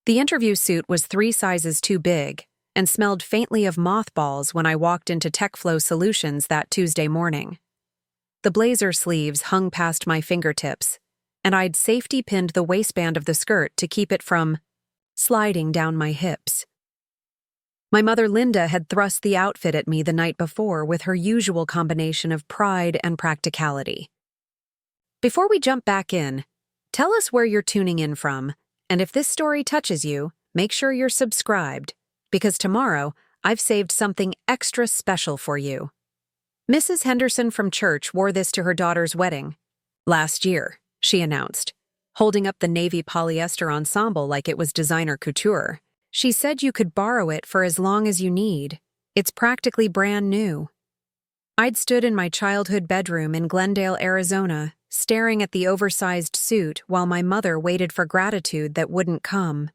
The interview suit was 3 sizes too big and smelled faintly of mothballs when I walked into TechFlow Solutions that Tuesday morning. The blazer sleeves hung past my fingertips, and I'd safety pinned the waistband of the skirt to keep it from sliding down my hips. My mother Linda had thrust the outfit at me the night before with her usual combination of pride and practicality. Before we jump back in, tell us where you're tuning in from, and if this story touches you, make sure you're subscribed, because tomorrow I've saved something extra special for you. Mrs. Henderson from church wore this to her daughter's wedding. Last year, she announced, holding up the navy polyester ensemble like it was designer couture. She said you could borrow it for as long as you need. It's practically brand new. I'd stood in my childhood bedroom in Glendale, Arizona, staring at the oversized suit while my mother waited for gratitude that wouldn't come.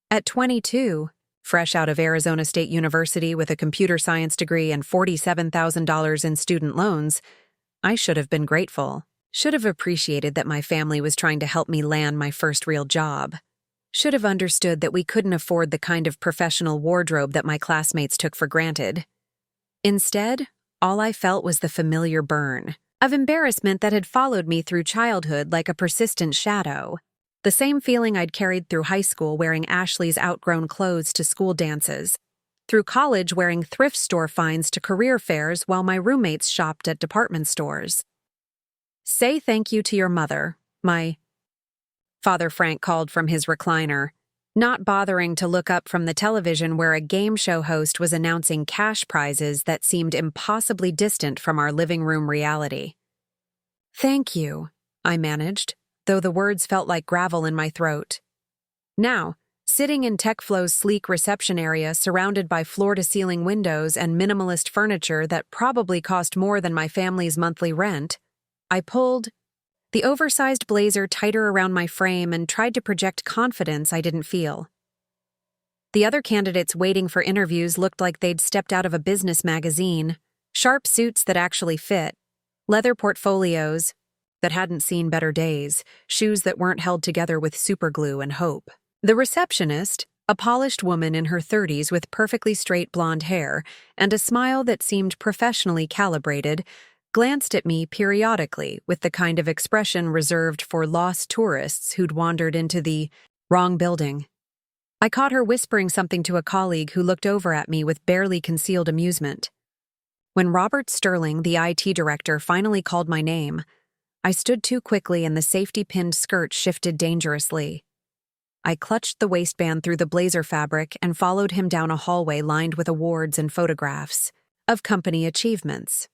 At 22, fresh out of Arizona State University with a computer science degree and $47,000 in student loans, I should have been grateful. Should have appreciated that my family was trying to help me land my first real job. Should have understood that we couldn't afford the kind of professional wardrobe that my classmates took for granted. Instead, all I felt was the familiar burn of embarrassment that had followed me through childhood like a persistent shadow. The same feeling I'd carried through high school wearing Ashley's outgrown clothes to school dances, through college wearing thrift store finds to career fairs while my roommates shopped at department stores. "Say thank you to your mother," my Father Frank called from his recliner, not bothering to look up from the television where a game show host was announcing cash prizes that seemed impossibly distant from our living room reality. "Thank you," I managed, though the words felt like gravel in my throat. Now, sitting in TechFlow's sleek reception area surrounded by floor-to-ceiling windows and minimalist furniture that probably cost more than my family's monthly rent, I pulled the oversized blazer tighter around my frame and tried to project confidence I didn't feel. The other candidates waiting for interviews looked like they'd stepped out of a business magazine, sharp suits that actually fit, leather portfolios that hadn't seen better days, shoes that weren't held together with superglue and hope. The receptionist, a polished woman in her 30s with perfectly straight blonde hair and a smile that seemed professionally calibrated, glanced at me periodically with the kind of expression reserved for lost tourists who'd wandered into the wrong building. I caught her whispering something to a colleague who looked over at me with barely concealed amusement. When Robert Sterling, the IT director, finally called my name, I stood too quickly and the safety-pinned skirt shifted dangerously. I clutched the waistband through the blazer fabric and followed him down a hallway lined with awards and photographs of company achievements.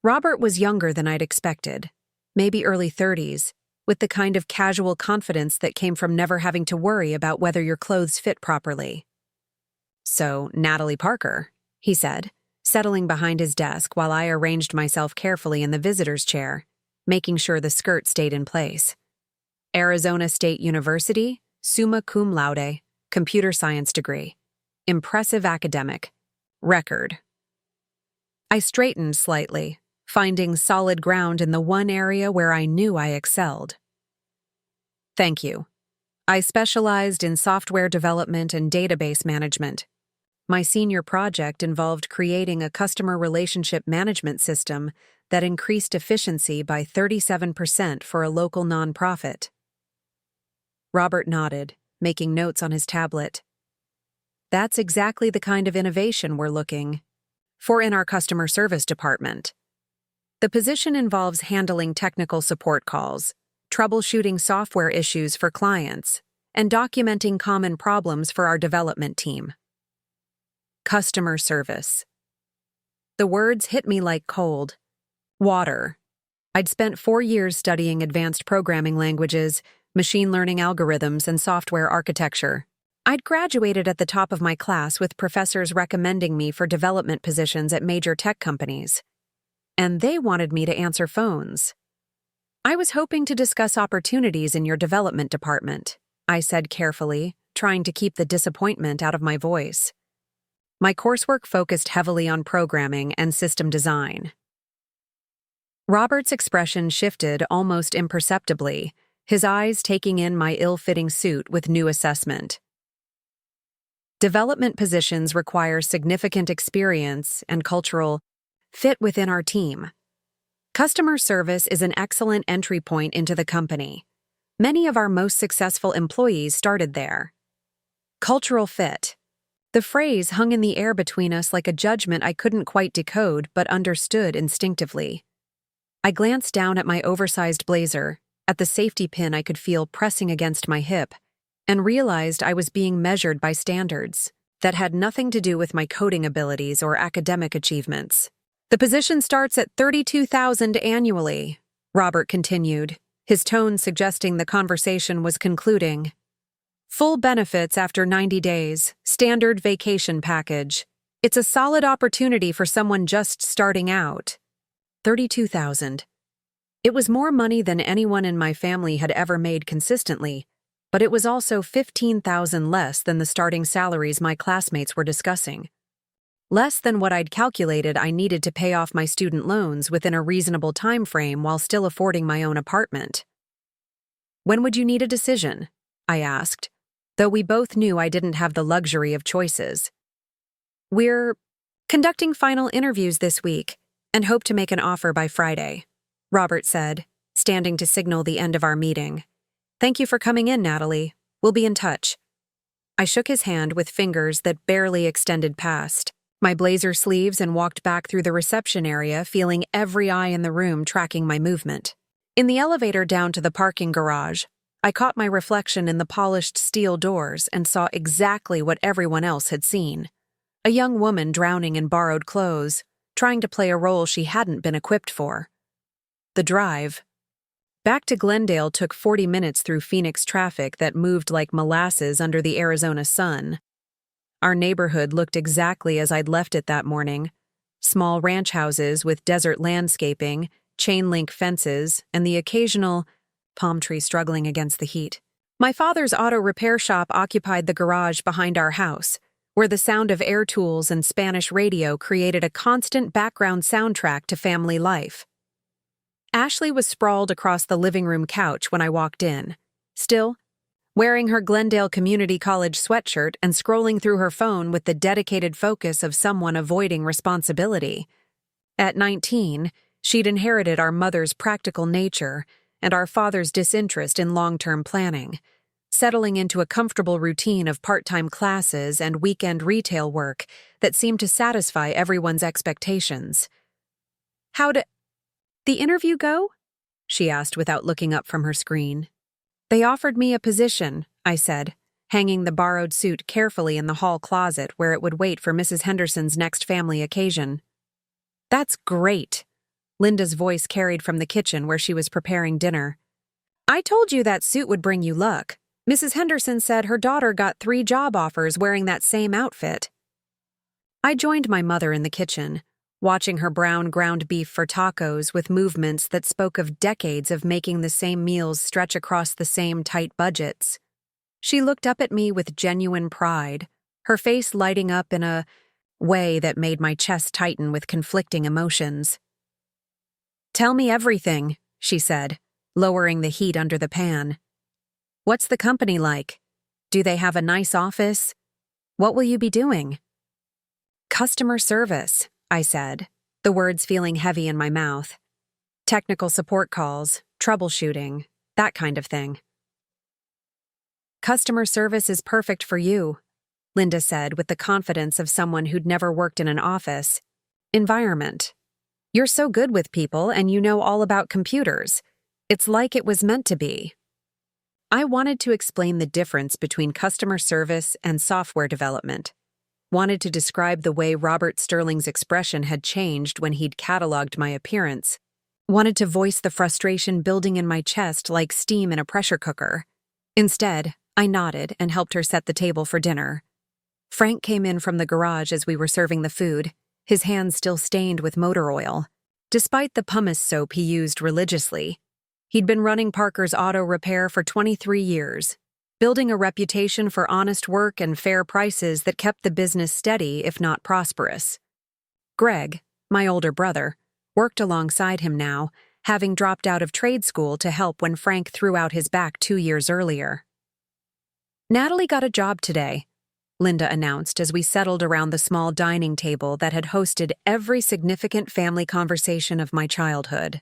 Robert was younger than I'd expected, maybe early 30s, with the kind of casual confidence that came from never having to worry about whether your clothes fit properly. "So, Natalie Parker," he said, settling behind his desk while I arranged myself carefully in the visitor's chair, making sure the skirt stayed in place. "Arizona State University, summa cum laude, computer science degree. Impressive academic. Record." I straightened slightly, finding solid ground in the one area where I knew I excelled. "Thank you. I specialized in software development and database management. My senior project involved creating a customer relationship management system that increased efficiency by 37% for a local nonprofit." Robert nodded, making notes on his tablet. "That's exactly the kind of innovation we're looking for in our customer service department. The position involves handling technical support calls, troubleshooting software issues for clients, and documenting common problems for our development team." Customer service. The words hit me like cold water. I'd spent 4 years studying advanced programming languages, machine learning algorithms, and software architecture. I'd graduated at the top of my class with professors recommending me for development positions at major tech companies. And they wanted me to answer phones. "I was hoping to discuss opportunities in your development department," I said carefully, trying to keep the disappointment out of my voice. My coursework focused heavily on programming and system design. Robert's expression shifted almost imperceptibly, his eyes taking in my ill-fitting suit with new assessment. Development positions require significant experience and cultural fit within our team. Customer service is an excellent entry point into the company. Many of our most successful employees started there. Cultural fit. The phrase hung in the air between us like a judgment I couldn't quite decode but understood instinctively. I glanced down at my oversized blazer, at the safety pin I could feel pressing against my hip, and realized I was being measured by standards that had nothing to do with my coding abilities or academic achievements. The position starts at $32,000 annually, Robert continued, his tone suggesting the conversation was concluding. Full benefits after 90 days, standard vacation package. It's a solid opportunity for someone just starting out. $32,000. It was more money than anyone in my family had ever made consistently, but it was also $15,000 less than the starting salaries my classmates were discussing. Less than what I'd calculated I needed to pay off my student loans within a reasonable time frame while still affording my own apartment. When would you need a decision? I asked, though we both knew I didn't have the luxury of choices. We're conducting final interviews this week and hope to make an offer by Friday, Robert said, standing to signal the end of our meeting. Thank you for coming in, Natalie. We'll be in touch. I shook his hand with fingers that barely extended past my blazer sleeves and walked back through the reception area, feeling every eye in the room tracking my movement. In the elevator down to the parking garage, I caught my reflection in the polished steel doors and saw exactly what everyone else had seen. A young woman drowning in borrowed clothes, trying to play a role she hadn't been equipped for. The drive back to Glendale took 40 minutes through Phoenix traffic that moved like molasses under the Arizona sun. Our neighborhood looked exactly as I'd left it that morning. Small ranch houses with desert landscaping, chain-link fences, and the occasional palm tree struggling against the heat. My father's auto repair shop occupied the garage behind our house, where the sound of air tools and Spanish radio created a constant background soundtrack to family life. Ashley was sprawled across the living room couch when I walked in, still wearing her Glendale Community College sweatshirt and scrolling through her phone with the dedicated focus of someone avoiding responsibility. At 19, she'd inherited our mother's practical nature and our father's disinterest in long-term planning, settling into a comfortable routine of part-time classes and weekend retail work that seemed to satisfy everyone's expectations. How'd the interview go? She asked without looking up from her screen. They offered me a position, I said, hanging the borrowed suit carefully in the hall closet where it would wait for Mrs. Henderson's next family occasion. That's great, Linda's voice carried from the kitchen where she was preparing dinner. I told you that suit would bring you luck. Mrs. Henderson said her daughter got 3 job offers wearing that same outfit. I joined my mother in the kitchen, watching her brown ground beef for tacos with movements that spoke of decades of making the same meals stretch across the same tight budgets. She looked up at me with genuine pride, her face lighting up in a way that made my chest tighten with conflicting emotions. Tell me everything, she said, lowering the heat under the pan. What's the company like? Do they have a nice office? What will you be doing? Customer service, I said, the words feeling heavy in my mouth. Technical support calls, troubleshooting, that kind of thing. Customer service is perfect for you, Linda said with the confidence of someone who'd never worked in an office. Environment. You're so good with people and you know all about computers. It's like it was meant to be. I wanted to explain the difference between customer service and software development. Wanted to describe the way Robert Sterling's expression had changed when he'd cataloged my appearance. Wanted to voice the frustration building in my chest like steam in a pressure cooker. Instead, I nodded and helped her set the table for dinner. Frank came in from the garage as we were serving the food, his hands still stained with motor oil. Despite the pumice soap he used religiously, he'd been running Parker's auto repair for 23 years, building a reputation for honest work and fair prices that kept the business steady, if not prosperous. Greg, my older brother, worked alongside him now, having dropped out of trade school to help when Frank threw out his back 2 years earlier. "Natalie got a job today," Linda announced as we settled around the small dining table that had hosted every significant family conversation of my childhood.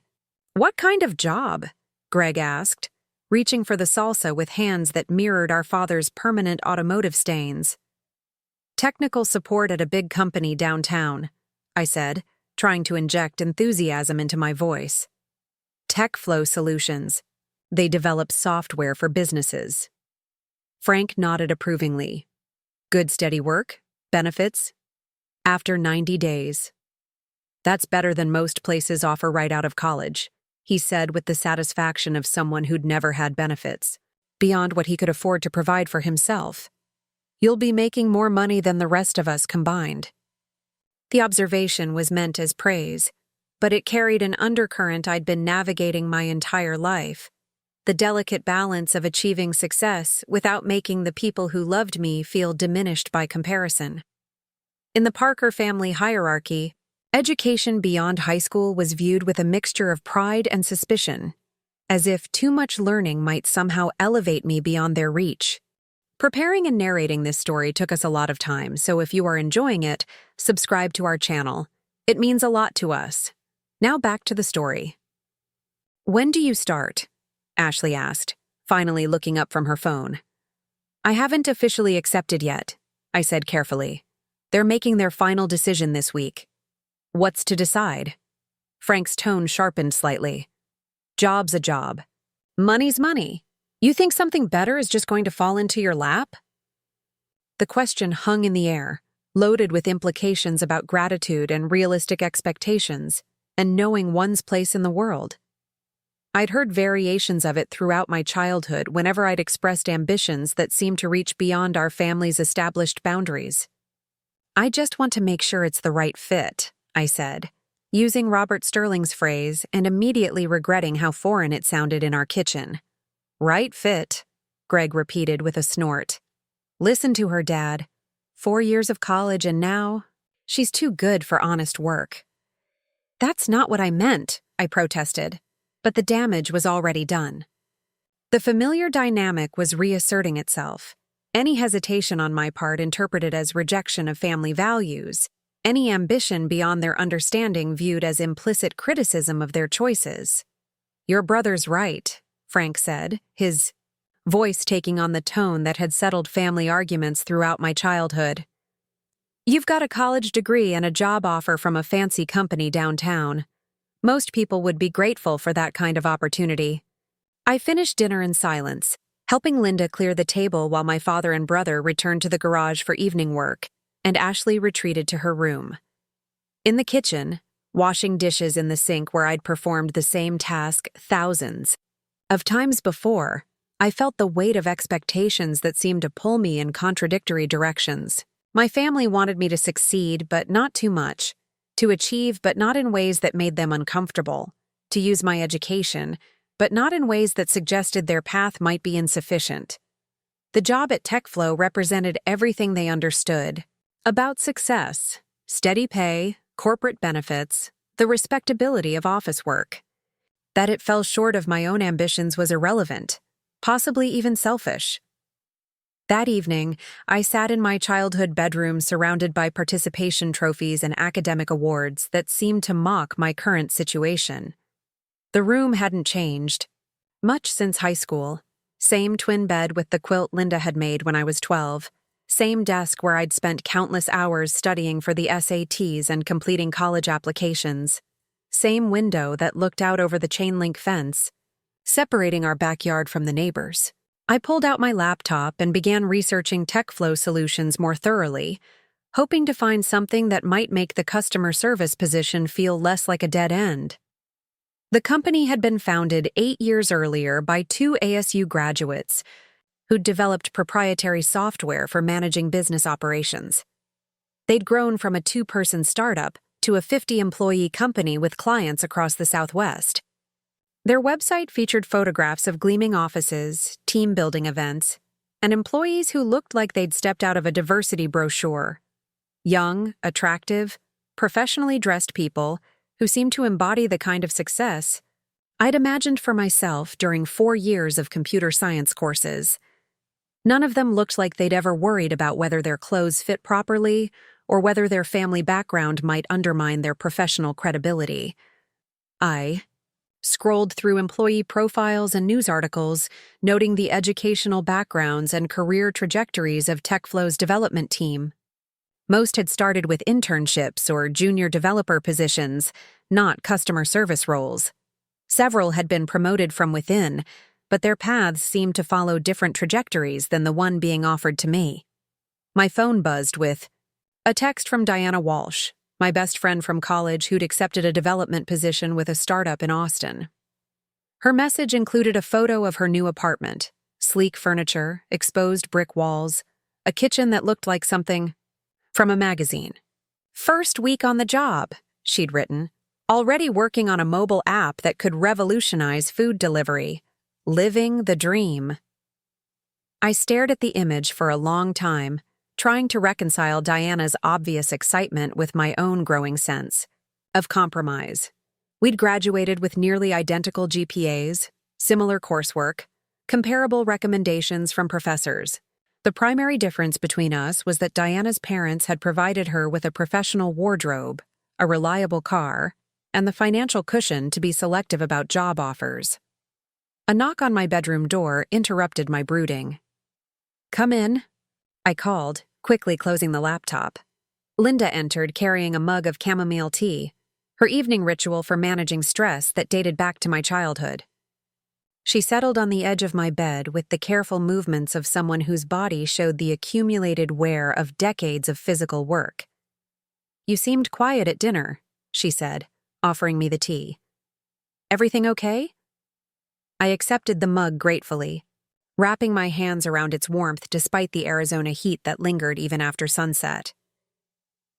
"What kind of job?" Greg asked, reaching for the salsa with hands that mirrored our father's permanent automotive stains. "Technical support at a big company downtown," I said, trying to inject enthusiasm into my voice. "TechFlow Solutions. They develop software for businesses." Frank nodded approvingly. "Good steady work? Benefits?" "After 90 days. That's better than most places offer right out of college," he said with the satisfaction of someone who'd never had benefits, beyond what he could afford to provide for himself. "You'll be making more money than the rest of us combined." The observation was meant as praise, but it carried an undercurrent I'd been navigating my entire life. The delicate balance of achieving success without making the people who loved me feel diminished by comparison. In the Parker family hierarchy, education beyond high school was viewed with a mixture of pride and suspicion, as if too much learning might somehow elevate me beyond their reach. Preparing and narrating this story took us a lot of time, so if you are enjoying it, subscribe to our channel. It means a lot to us. Now back to the story. "When do you start?" Ashley asked, finally looking up from her phone. "I haven't officially accepted yet," I said carefully. "They're making their final decision this week." "What's to decide?" Frank's tone sharpened slightly. "Job's a job. Money's money. You think something better is just going to fall into your lap?" The question hung in the air, loaded with implications about gratitude and realistic expectations, and knowing one's place in the world. I'd heard variations of it throughout my childhood whenever I'd expressed ambitions that seemed to reach beyond our family's established boundaries. "I just want to make sure it's the right fit," I said, using Robert Sterling's phrase and immediately regretting how foreign it sounded in our kitchen. "Right fit," Greg repeated with a snort. "Listen to her, Dad. 4 years of college and now, she's too good for honest work." "That's not what I meant," I protested, but the damage was already done. The familiar dynamic was reasserting itself. Any hesitation on my part interpreted as rejection of family values, any ambition beyond their understanding viewed as implicit criticism of their choices. "Your brother's right," Frank said, his voice taking on the tone that had settled family arguments throughout my childhood. "You've got a college degree and a job offer from a fancy company downtown. Most people would be grateful for that kind of opportunity." I finished dinner in silence, helping Linda clear the table while my father and brother returned to the garage for evening work, and Ashley retreated to her room. In the kitchen, washing dishes in the sink where I'd performed the same task thousands of times before, I felt the weight of expectations that seemed to pull me in contradictory directions. My family wanted me to succeed, but not too much. To achieve, but not in ways that made them uncomfortable. To use my education, but not in ways that suggested their path might be insufficient. The job at TechFlow represented everything they understood. About success, steady pay, corporate benefits, the respectability of office work. That it fell short of my own ambitions was irrelevant, possibly even selfish. That evening, I sat in my childhood bedroom surrounded by participation trophies and academic awards that seemed to mock my current situation. The room hadn't changed much since high school. Same twin bed with the quilt Linda had made when I was 12. Same desk where I'd spent countless hours studying for the SATs and completing college applications. Same window that looked out over the chain-link fence, separating our backyard from the neighbors. I pulled out my laptop and began researching TechFlow Solutions more thoroughly, hoping to find something that might make the customer service position feel less like a dead end. The company had been founded 8 years earlier by 2 ASU graduates who'd developed proprietary software for managing business operations. They'd grown from a 2-person startup to a 50-employee company with clients across the Southwest. Their website featured photographs of gleaming offices, team-building events, and employees who looked like they'd stepped out of a diversity brochure. Young, attractive, professionally dressed people who seemed to embody the kind of success I'd imagined for myself during 4 years of computer science courses. None of them looked like they'd ever worried about whether their clothes fit properly or whether their family background might undermine their professional credibility. I scrolled through employee profiles and news articles, noting the educational backgrounds and career trajectories of TechFlow's development team. Most had started with internships or junior developer positions, not customer service roles. Several had been promoted from within, but their paths seemed to follow different trajectories than the one being offered to me. My phone buzzed with a text from Diana Walsh, my best friend from college who'd accepted a development position with a startup in Austin. Her message included a photo of her new apartment, sleek furniture, exposed brick walls, a kitchen that looked like something from a magazine. "First week on the job," she'd written, "already working on a mobile app that could revolutionize food delivery. Living the dream." I stared at the image for a long time, trying to reconcile Diana's obvious excitement with my own growing sense of compromise. We'd graduated with nearly identical GPAs, similar coursework, comparable recommendations from professors. The primary difference between us was that Diana's parents had provided her with a professional wardrobe, a reliable car, and the financial cushion to be selective about job offers. A knock on my bedroom door interrupted my brooding. "Come in," I called, quickly closing the laptop. Linda entered carrying a mug of chamomile tea, her evening ritual for managing stress that dated back to my childhood. She settled on the edge of my bed with the careful movements of someone whose body showed the accumulated wear of decades of physical work. "You seemed quiet at dinner," she said, offering me the tea. "Everything okay?" I accepted the mug gratefully, wrapping my hands around its warmth despite the Arizona heat that lingered even after sunset.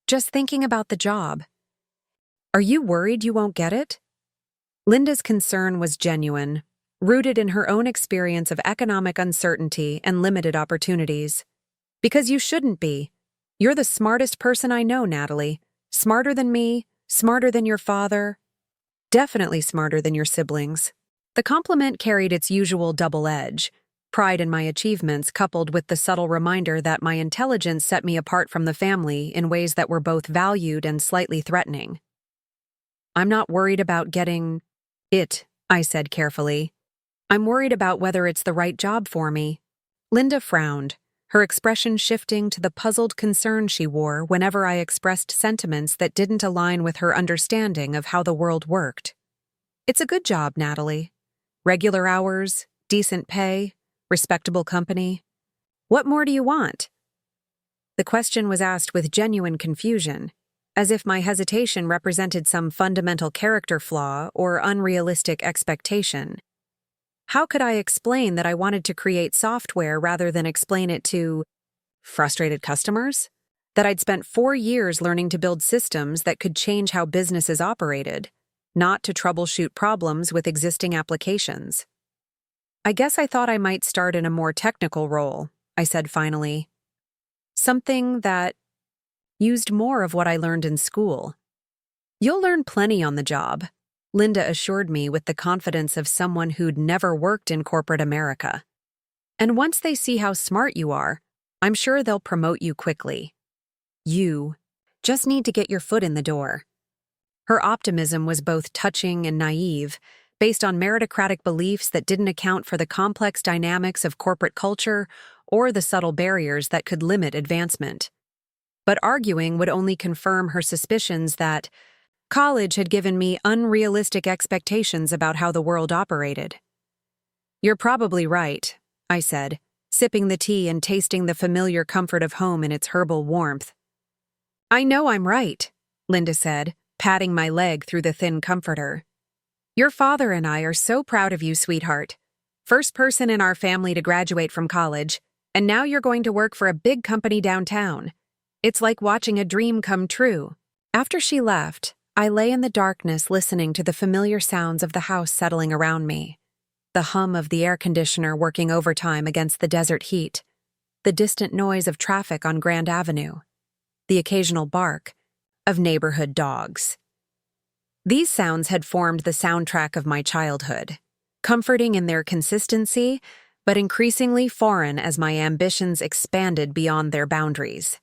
"Just thinking about the job. Are you worried you won't get it?" Linda's concern was genuine, rooted in her own experience of economic uncertainty and limited opportunities. "Because you shouldn't be. You're the smartest person I know, Natalie. Smarter than me, smarter than your father. Definitely smarter than your siblings." The compliment carried its usual double edge, pride in my achievements coupled with the subtle reminder that my intelligence set me apart from the family in ways that were both valued and slightly threatening. "I'm not worried about getting it," I said carefully. "I'm worried about whether it's the right job for me." Linda frowned, her expression shifting to the puzzled concern she wore whenever I expressed sentiments that didn't align with her understanding of how the world worked. "It's a good job, Natalie. Regular hours, decent pay, respectable company. What more do you want?" The question was asked with genuine confusion, as if my hesitation represented some fundamental character flaw or unrealistic expectation. How could I explain that I wanted to create software rather than explain it to frustrated customers? That I'd spent 4 years learning to build systems that could change how businesses operated, not to troubleshoot problems with existing applications. "I guess I thought I might start in a more technical role," I said finally. "Something that used more of what I learned in school." "You'll learn plenty on the job," Linda assured me with the confidence of someone who'd never worked in corporate America. "And once they see how smart you are, I'm sure they'll promote you quickly. You just need to get your foot in the door." Her optimism was both touching and naive, based on meritocratic beliefs that didn't account for the complex dynamics of corporate culture or the subtle barriers that could limit advancement. But arguing would only confirm her suspicions that college had given me unrealistic expectations about how the world operated. "You're probably right," I said, sipping the tea and tasting the familiar comfort of home in its herbal warmth. "I know I'm right," Linda said, patting my leg through the thin comforter. "Your father and I are so proud of you, sweetheart. First person in our family to graduate from college, and now you're going to work for a big company downtown. It's like watching a dream come true." After she left, I lay in the darkness listening to the familiar sounds of the house settling around me. The hum of the air conditioner working overtime against the desert heat, the distant noise of traffic on Grand Avenue, the occasional bark of neighborhood dogs. These sounds had formed the soundtrack of my childhood, comforting in their consistency, but increasingly foreign as my ambitions expanded beyond their boundaries.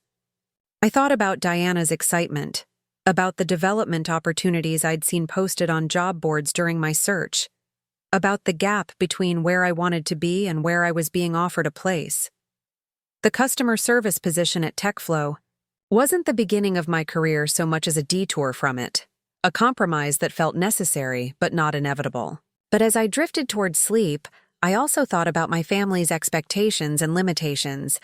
I thought about Diana's excitement, about the development opportunities I'd seen posted on job boards during my search, about the gap between where I wanted to be and where I was being offered a place. The customer service position at TechFlow wasn't the beginning of my career so much as a detour from it, a compromise that felt necessary but not inevitable. But as I drifted toward sleep, I also thought about my family's expectations and limitations,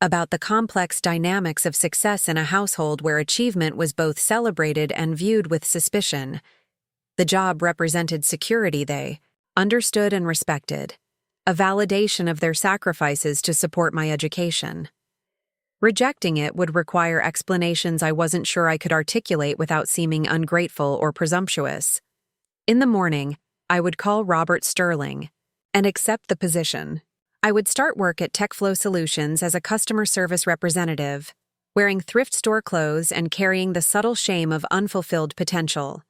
about the complex dynamics of success in a household where achievement was both celebrated and viewed with suspicion. The job represented security they understood and respected, a validation of their sacrifices to support my education. Rejecting it would require explanations I wasn't sure I could articulate without seeming ungrateful or presumptuous. In the morning, I would call Robert Sterling and accept the position. I would start work at TechFlow Solutions as a customer service representative, wearing thrift store clothes and carrying the subtle shame of unfulfilled potential.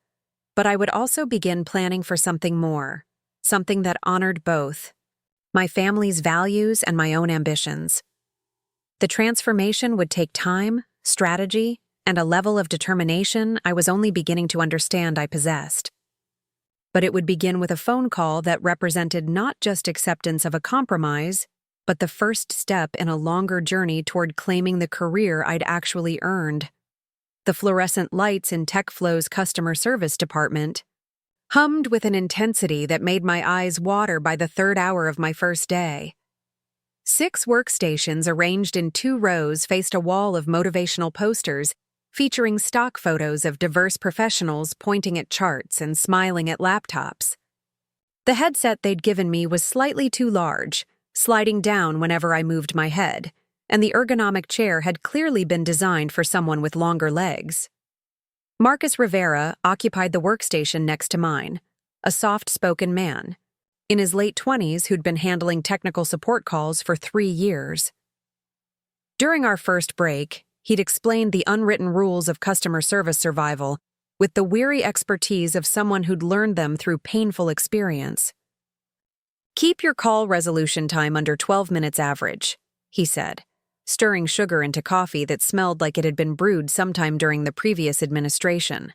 But I would also begin planning for something more, something that honored both my family's values and my own ambitions. The transformation would take time, strategy, and a level of determination I was only beginning to understand I possessed. But it would begin with a phone call that represented not just acceptance of a compromise, but the first step in a longer journey toward claiming the career I'd actually earned. The fluorescent lights in TechFlow's customer service department hummed with an intensity that made my eyes water by the third hour of my first day. 6 workstations arranged in 2 rows faced a wall of motivational posters featuring stock photos of diverse professionals pointing at charts and smiling at laptops. The headset they'd given me was slightly too large, sliding down whenever I moved my head, and the ergonomic chair had clearly been designed for someone with longer legs. Marcus Rivera occupied the workstation next to mine, a soft-spoken man, in his late 20s who'd been handling technical support calls for 3 years. During our first break, he'd explained the unwritten rules of customer service survival with the weary expertise of someone who'd learned them through painful experience. "Keep your call resolution time under 12 minutes average," he said, stirring sugar into coffee that smelled like it had been brewed sometime during the previous administration.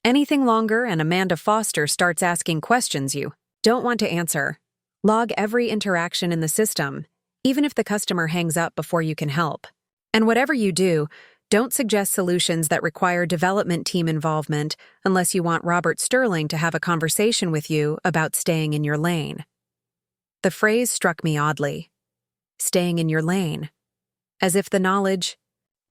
"Anything longer and Amanda Foster starts asking questions you don't want to answer. Log every interaction in the system, even if the customer hangs up before you can help. And whatever you do, don't suggest solutions that require development team involvement unless you want Robert Sterling to have a conversation with you about staying in your lane." The phrase struck me oddly. Staying in your lane. As if the knowledge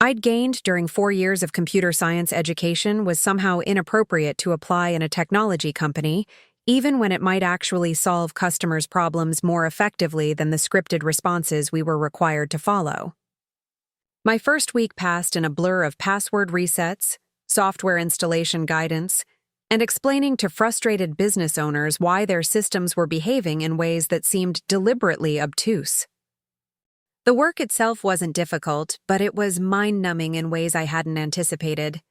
I'd gained during 4 years of computer science education was somehow inappropriate to apply in a technology company, even when it might actually solve customers' problems more effectively than the scripted responses we were required to follow. My first week passed in a blur of password resets, software installation guidance, and explaining to frustrated business owners why their systems were behaving in ways that seemed deliberately obtuse. The work itself wasn't difficult, but it was mind-numbing in ways I hadn't anticipated.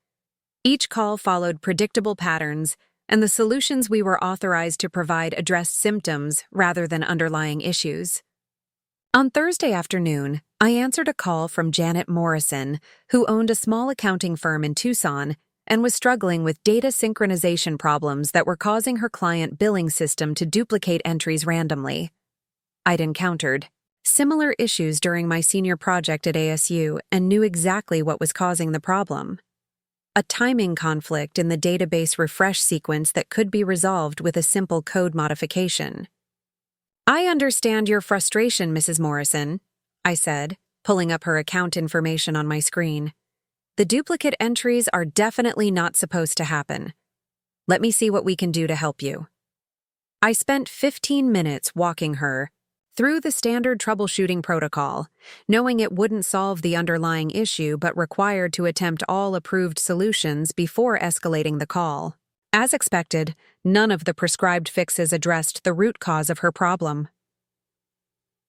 Each call followed predictable patterns, and the solutions we were authorized to provide addressed symptoms rather than underlying issues. On Thursday afternoon, I answered a call from Janet Morrison, who owned a small accounting firm in Tucson and was struggling with data synchronization problems that were causing her client billing system to duplicate entries randomly. I'd encountered similar issues during my senior project at ASU and knew exactly what was causing the problem. A timing conflict in the database refresh sequence that could be resolved with a simple code modification. "I understand your frustration, Mrs. Morrison," I said, pulling up her account information on my screen. "The duplicate entries are definitely not supposed to happen. Let me see what we can do to help you." I spent 15 minutes walking her through the standard troubleshooting protocol, knowing it wouldn't solve the underlying issue but required to attempt all approved solutions before escalating the call. As expected, none of the prescribed fixes addressed the root cause of her problem.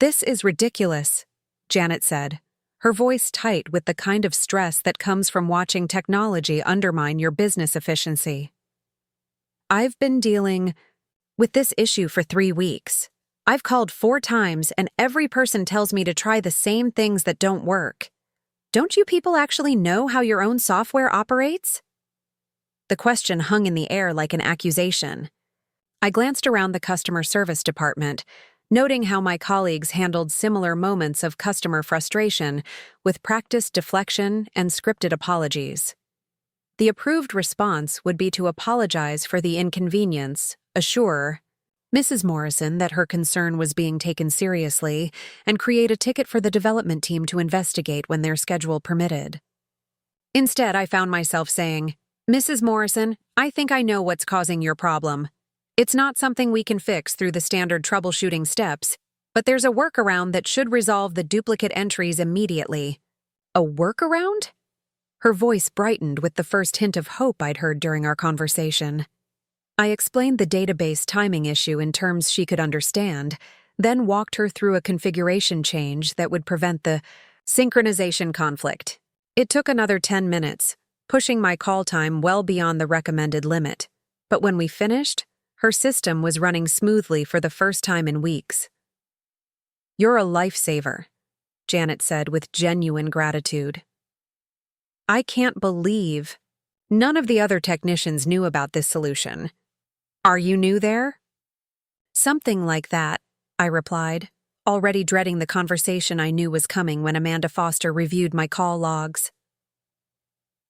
"This is ridiculous," Janet said, her voice tight with the kind of stress that comes from watching technology undermine your business efficiency. I've been dealing with this issue for 3 weeks. I've called 4 times and every person tells me to try the same things that don't work. Don't you people actually know how your own software operates? The question hung in the air like an accusation. I glanced around the customer service department, noting how my colleagues handled similar moments of customer frustration with practiced deflection and scripted apologies. The approved response would be to apologize for the inconvenience, assure Mrs. Morrison that her concern was being taken seriously, and create a ticket for the development team to investigate when their schedule permitted. Instead, I found myself saying, "Mrs. Morrison, I think I know what's causing your problem. It's not something we can fix through the standard troubleshooting steps, but there's a workaround that should resolve the duplicate entries immediately." A workaround? Her voice brightened with the first hint of hope I'd heard during our conversation. I explained the database timing issue in terms she could understand, then walked her through a configuration change that would prevent the synchronization conflict. It took another 10 minutes, pushing my call time well beyond the recommended limit. But when we finished, her system was running smoothly for the first time in weeks. "You're a lifesaver," Janet said with genuine gratitude. "I can't believe none of the other technicians knew about this solution. Are you new there?" "Something like that," I replied, already dreading the conversation I knew was coming when Amanda Foster reviewed my call logs.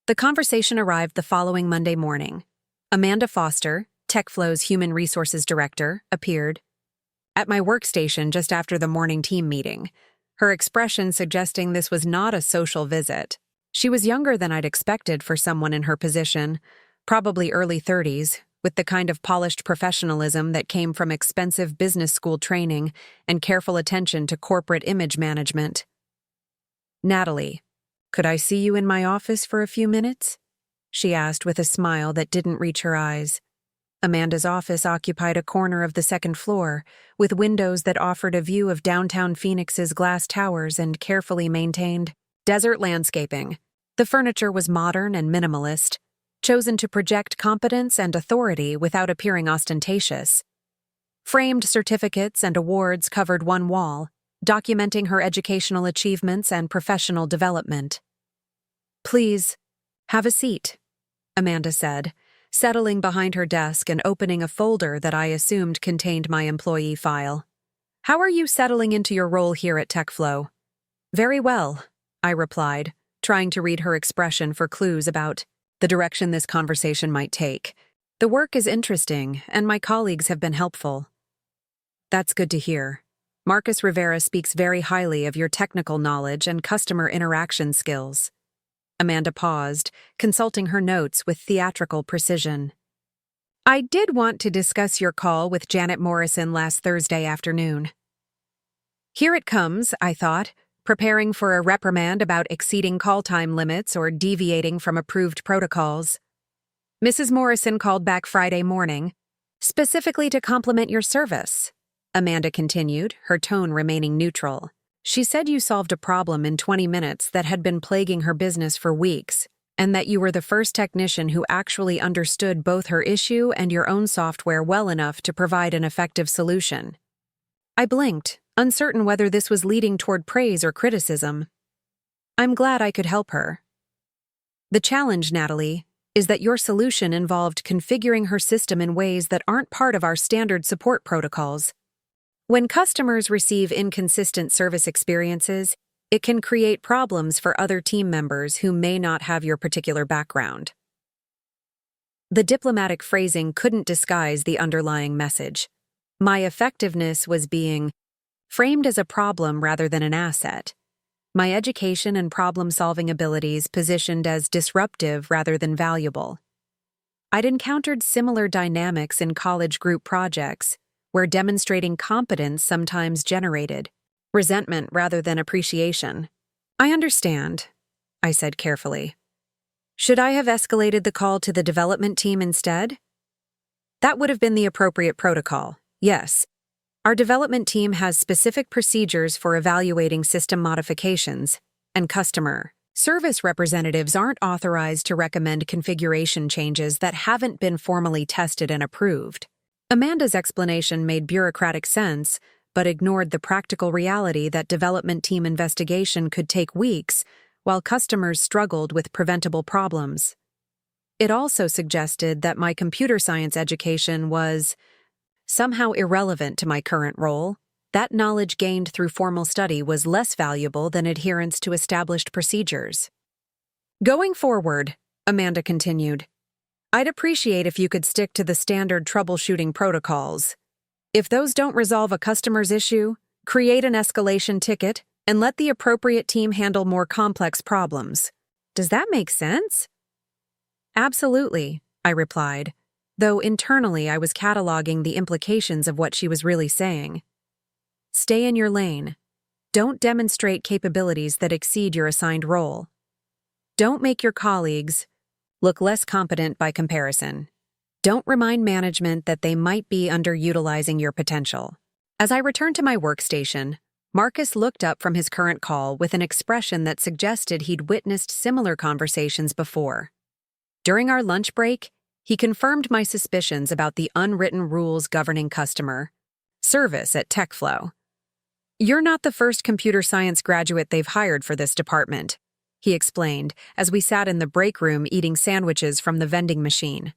The conversation arrived the following Monday morning. Amanda Foster, TechFlow's Human Resources Director, appeared at my workstation just after the morning team meeting, her expression suggesting this was not a social visit. She was younger than I'd expected for someone in her position, probably early 30s, with the kind of polished professionalism that came from expensive business school training and careful attention to corporate image management. "Natalie, could I see you in my office for a few minutes?" she asked with a smile that didn't reach her eyes. Amanda's office occupied a corner of the second floor, with windows that offered a view of downtown Phoenix's glass towers and carefully maintained desert landscaping. The furniture was modern and minimalist, chosen to project competence and authority without appearing ostentatious. Framed certificates and awards covered one wall, documenting her educational achievements and professional development. "Please, have a seat," Amanda said, settling behind her desk and opening a folder that I assumed contained my employee file. "How are you settling into your role here at TechFlow?" "Very well," I replied, trying to read her expression for clues about the direction this conversation might take. "The work is interesting, and my colleagues have been helpful." "That's good to hear. Marcus Rivera speaks very highly of your technical knowledge and customer interaction skills." Amanda paused, consulting her notes with theatrical precision. "I did want to discuss your call with Janet Morrison last Thursday afternoon." Here it comes, I thought, preparing for a reprimand about exceeding call time limits or deviating from approved protocols. "Mrs. Morrison called back Friday morning, specifically to compliment your service," Amanda continued, her tone remaining neutral. "She said you solved a problem in 20 minutes that had been plaguing her business for weeks, and that you were the first technician who actually understood both her issue and your own software well enough to provide an effective solution." I blinked, uncertain whether this was leading toward praise or criticism. "I'm glad I could help her. The challenge, Natalie, is that your solution involved configuring her system in ways that aren't part of our standard support protocols. When customers receive inconsistent service experiences, it can create problems for other team members who may not have your particular background." The diplomatic phrasing couldn't disguise the underlying message. My effectiveness was being framed as a problem rather than an asset. My education and problem-solving abilities positioned as disruptive rather than valuable. I'd encountered similar dynamics in college group projects, where demonstrating competence sometimes generated resentment rather than appreciation. "I understand," I said carefully. "Should I have escalated the call to the development team instead?" "That would have been the appropriate protocol, yes. Our development team has specific procedures for evaluating system modifications and customer Service representatives aren't authorized to recommend configuration changes that haven't been formally tested and approved. Amanda's explanation made bureaucratic sense, but ignored the practical reality that development team investigation could take weeks while customers struggled with preventable problems. It also suggested that my computer science education was somehow irrelevant to my current role. That knowledge gained through formal study was less valuable than adherence to established procedures. Going forward, Amanda continued, I'd appreciate if you could stick to the standard troubleshooting protocols. If those don't resolve a customer's issue, create an escalation ticket and let the appropriate team handle more complex problems. Does that make sense? Absolutely, I replied, though internally I was cataloging the implications of what she was really saying. Stay in your lane. Don't demonstrate capabilities that exceed your assigned role. Don't make your colleagues look less competent by comparison. Don't remind management that they might be underutilizing your potential. As I returned to my workstation, Marcus looked up from his current call with an expression that suggested he'd witnessed similar conversations before. During our lunch break, he confirmed my suspicions about the unwritten rules governing customer service at TechFlow. You're not the first computer science graduate they've hired for this department, he explained as we sat in the break room eating sandwiches from the vending machine.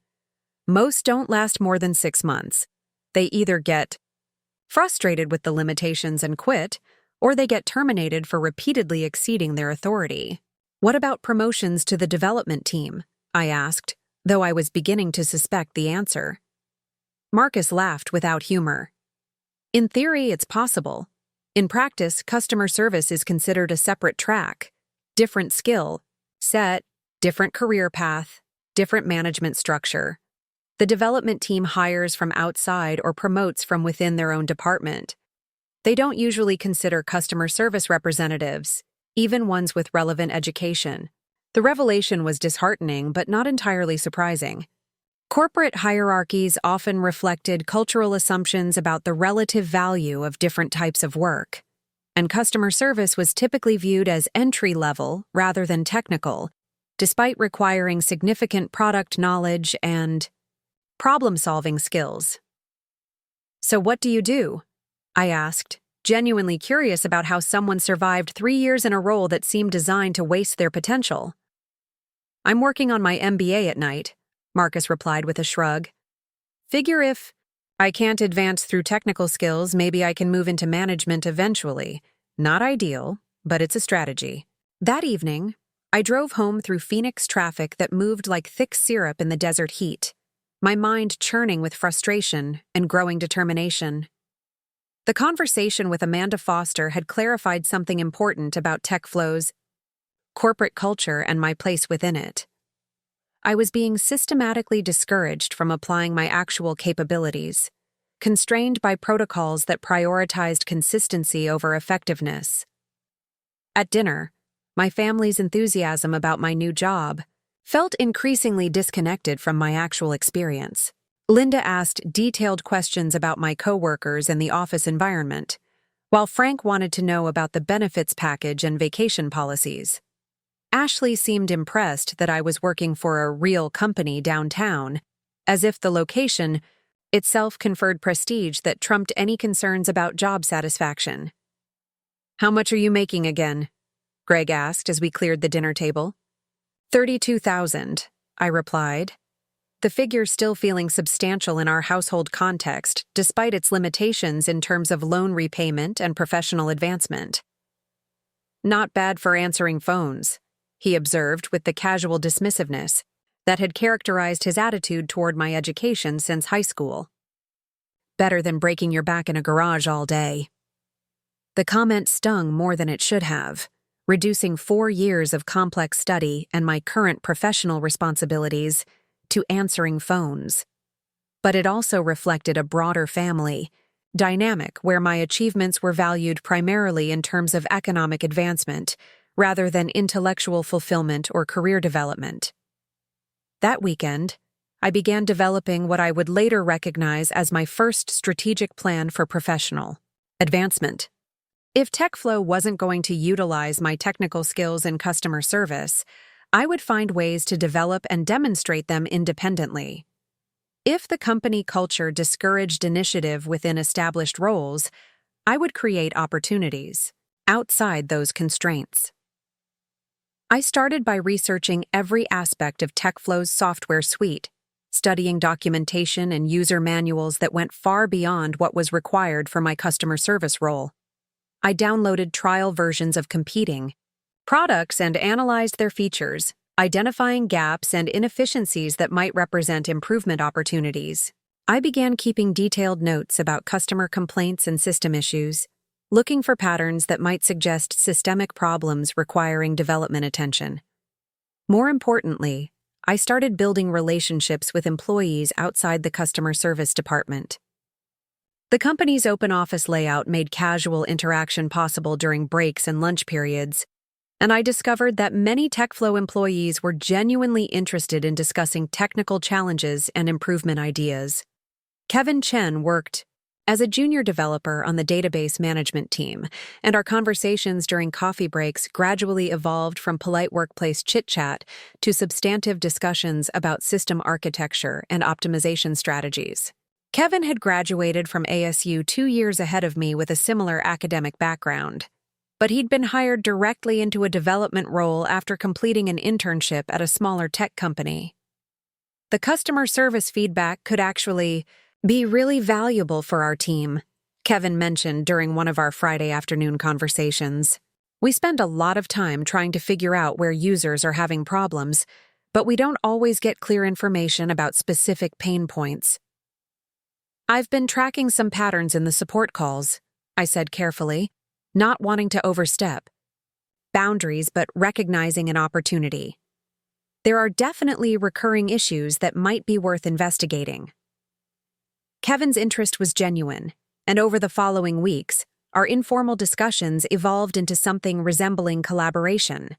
Most don't last more than 6 months. They either get frustrated with the limitations and quit, or they get terminated for repeatedly exceeding their authority. What about promotions to the development team? I asked, though I was beginning to suspect the answer. Marcus laughed without humor. In theory, it's possible. In practice, customer service is considered a separate track, different skill set, different career path, different management structure. The development team hires from outside or promotes from within their own department. They don't usually consider customer service representatives, even ones with relevant education. The revelation was disheartening but not entirely surprising. Corporate hierarchies often reflected cultural assumptions about the relative value of different types of work, and customer service was typically viewed as entry-level rather than technical, despite requiring significant product knowledge and problem-solving skills. So what do? I asked, genuinely curious about how someone survived 3 years in a role that seemed designed to waste their potential. I'm working on my MBA at night, Marcus replied with a shrug. Figure if I can't advance through technical skills, maybe I can move into management eventually. Not ideal, but it's a strategy. That evening, I drove home through Phoenix traffic that moved like thick syrup in the desert heat, my mind churning with frustration and growing determination. The conversation with Amanda Foster had clarified something important about TechFlow's corporate culture and my place within it. I was being systematically discouraged from applying my actual capabilities, constrained by protocols that prioritized consistency over effectiveness. At dinner, my family's enthusiasm about my new job felt increasingly disconnected from my actual experience. Linda asked detailed questions about my coworkers and the office environment, while Frank wanted to know about the benefits package and vacation policies. Ashley seemed impressed that I was working for a real company downtown, as if the location itself conferred prestige that trumped any concerns about job satisfaction. How much are you making again? Greg asked as we cleared the dinner table. $32,000, I replied, the figure still feeling substantial in our household context, despite its limitations in terms of loan repayment and professional advancement. Not bad for answering phones, he observed with the casual dismissiveness that had characterized his attitude toward my education since high school. Better than breaking your back in a garage all day. The comment stung more than it should have, reducing 4 years of complex study and my current professional responsibilities to answering phones. But it also reflected a broader family dynamic where my achievements were valued primarily in terms of economic advancement, rather than intellectual fulfillment or career development. That weekend, I began developing what I would later recognize as my first strategic plan for professional advancement. If TechFlow wasn't going to utilize my technical skills in customer service, I would find ways to develop and demonstrate them independently. If the company culture discouraged initiative within established roles, I would create opportunities outside those constraints. I started by researching every aspect of TechFlow's software suite, studying documentation and user manuals that went far beyond what was required for my customer service role. I downloaded trial versions of competing products and analyzed their features, identifying gaps and inefficiencies that might represent improvement opportunities. I began keeping detailed notes about customer complaints and system issues, looking for patterns that might suggest systemic problems requiring development attention. More importantly, I started building relationships with employees outside the customer service department. The company's open office layout made casual interaction possible during breaks and lunch periods, and I discovered that many TechFlow employees were genuinely interested in discussing technical challenges and improvement ideas. Kevin Chen worked as a junior developer on the database management team, and our conversations during coffee breaks gradually evolved from polite workplace chit-chat to substantive discussions about system architecture and optimization strategies. Kevin had graduated from ASU 2 years ahead of me with a similar academic background, but he'd been hired directly into a development role after completing an internship at a smaller tech company. The customer service feedback could actually be really valuable for our team, Kevin mentioned during one of our Friday afternoon conversations. We spend a lot of time trying to figure out where users are having problems, but we don't always get clear information about specific pain points. I've been tracking some patterns in the support calls, I said carefully, not wanting to overstep boundaries but recognizing an opportunity. There are definitely recurring issues that might be worth investigating. Kevin's interest was genuine, and over the following weeks, our informal discussions evolved into something resembling collaboration.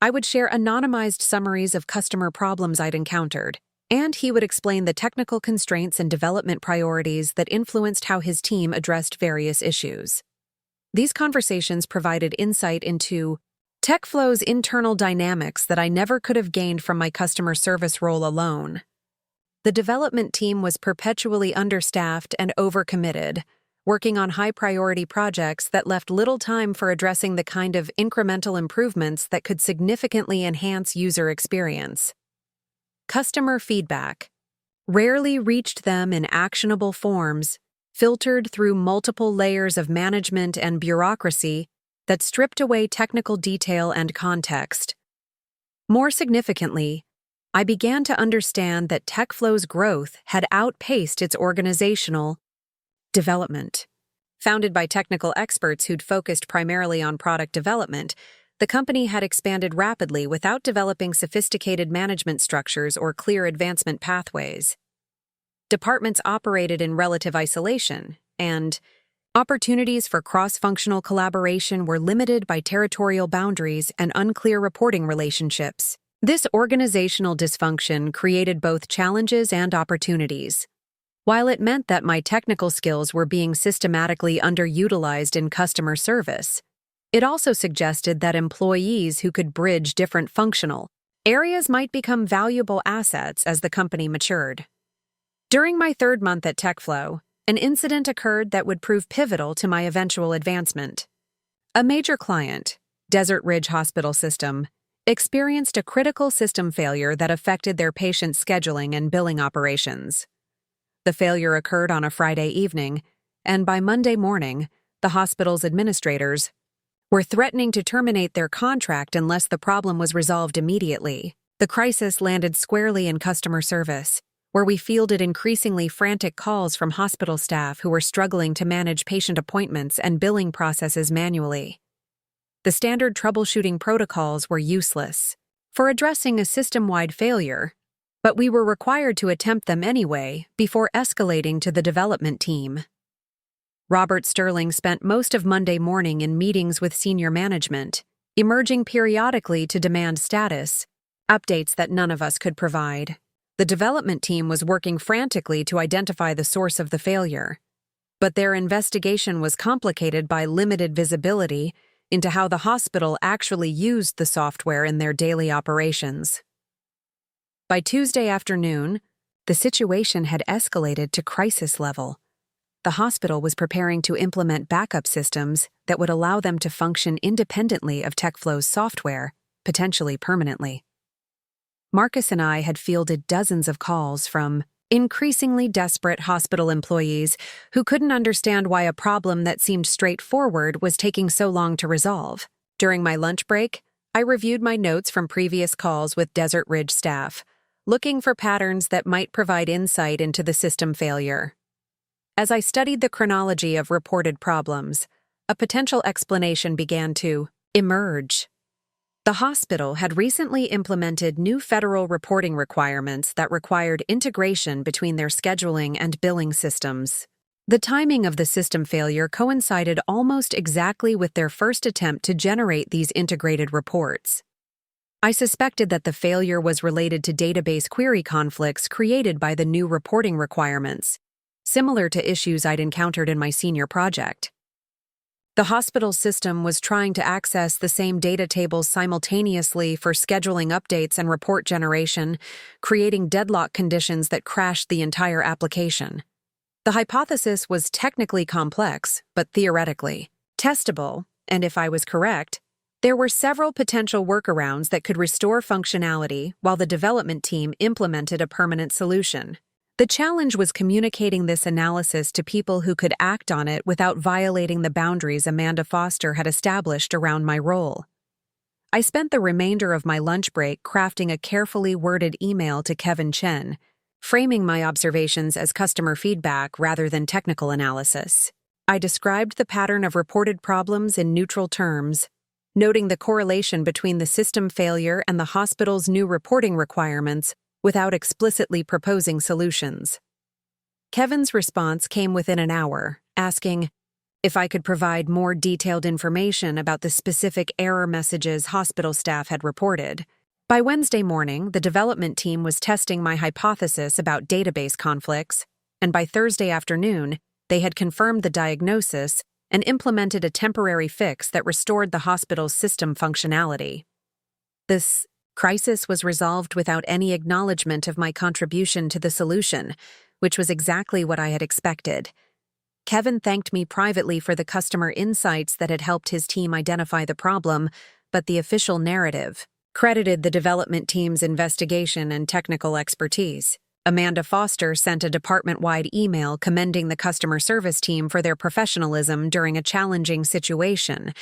I would share anonymized summaries of customer problems I'd encountered, and he would explain the technical constraints and development priorities that influenced how his team addressed various issues. These conversations provided insight into TechFlow's internal dynamics that I never could have gained from my customer service role alone. The development team was perpetually understaffed and overcommitted, working on high-priority projects that left little time for addressing the kind of incremental improvements that could significantly enhance user experience. Customer feedback rarely reached them in actionable forms, filtered through multiple layers of management and bureaucracy that stripped away technical detail and context. More significantly, I began to understand that TechFlow's growth had outpaced its organizational development. Founded by technical experts who'd focused primarily on product development, the company had expanded rapidly without developing sophisticated management structures or clear advancement pathways. Departments operated in relative isolation, and opportunities for cross-functional collaboration were limited by territorial boundaries and unclear reporting relationships. This organizational dysfunction created both challenges and opportunities. While it meant that my technical skills were being systematically underutilized in customer service, it also suggested that employees who could bridge different functional areas might become valuable assets as the company matured. During my 3rd month at TechFlow, an incident occurred that would prove pivotal to my eventual advancement. A major client, Desert Ridge Hospital System, experienced a critical system failure that affected their patient scheduling and billing operations. The failure occurred on a Friday evening, and by Monday morning, the hospital's administrators were threatening to terminate their contract unless the problem was resolved immediately. The crisis landed squarely in customer service, where we fielded increasingly frantic calls from hospital staff who were struggling to manage patient appointments and billing processes manually. The standard troubleshooting protocols were useless for addressing a system-wide failure, but we were required to attempt them anyway before escalating to the development team. Robert Sterling spent most of Monday morning in meetings with senior management, emerging periodically to demand status updates that none of us could provide. The development team was working frantically to identify the source of the failure. But their investigation was complicated by limited visibility into how the hospital actually used the software in their daily operations. By Tuesday afternoon, the situation had escalated to crisis level. The hospital was preparing to implement backup systems that would allow them to function independently of TechFlow's software, potentially permanently. Marcus and I had fielded dozens of calls from increasingly desperate hospital employees who couldn't understand why a problem that seemed straightforward was taking so long to resolve. During my lunch break, I reviewed my notes from previous calls with Desert Ridge staff, looking for patterns that might provide insight into the system failure. As I studied the chronology of reported problems, a potential explanation began to emerge. The hospital had recently implemented new federal reporting requirements that required integration between their scheduling and billing systems. The timing of the system failure coincided almost exactly with their first attempt to generate these integrated reports. I suspected that the failure was related to database query conflicts created by the new reporting requirements, similar to issues I'd encountered in my senior project. The hospital system was trying to access the same data tables simultaneously for scheduling updates and report generation, creating deadlock conditions that crashed the entire application. The hypothesis was technically complex, but theoretically testable, and if I was correct, there were several potential workarounds that could restore functionality while the development team implemented a permanent solution. The challenge was communicating this analysis to people who could act on it without violating the boundaries Amanda Foster had established around my role. I spent the remainder of my lunch break crafting a carefully worded email to Kevin Chen, framing my observations as customer feedback rather than technical analysis. I described the pattern of reported problems in neutral terms, noting the correlation between the system failure and the hospital's new reporting requirements without explicitly proposing solutions. Kevin's response came within an hour, asking if I could provide more detailed information about the specific error messages hospital staff had reported. By Wednesday morning, the development team was testing my hypothesis about database conflicts, and by Thursday afternoon, they had confirmed the diagnosis and implemented a temporary fix that restored the hospital's system functionality. This crisis was resolved without any acknowledgement of my contribution to the solution, which was exactly what I had expected. Kevin thanked me privately for the customer insights that had helped his team identify the problem, but the official narrative credited the development team's investigation and technical expertise. Amanda Foster sent a department-wide email commending the customer service team for their professionalism during a challenging situation,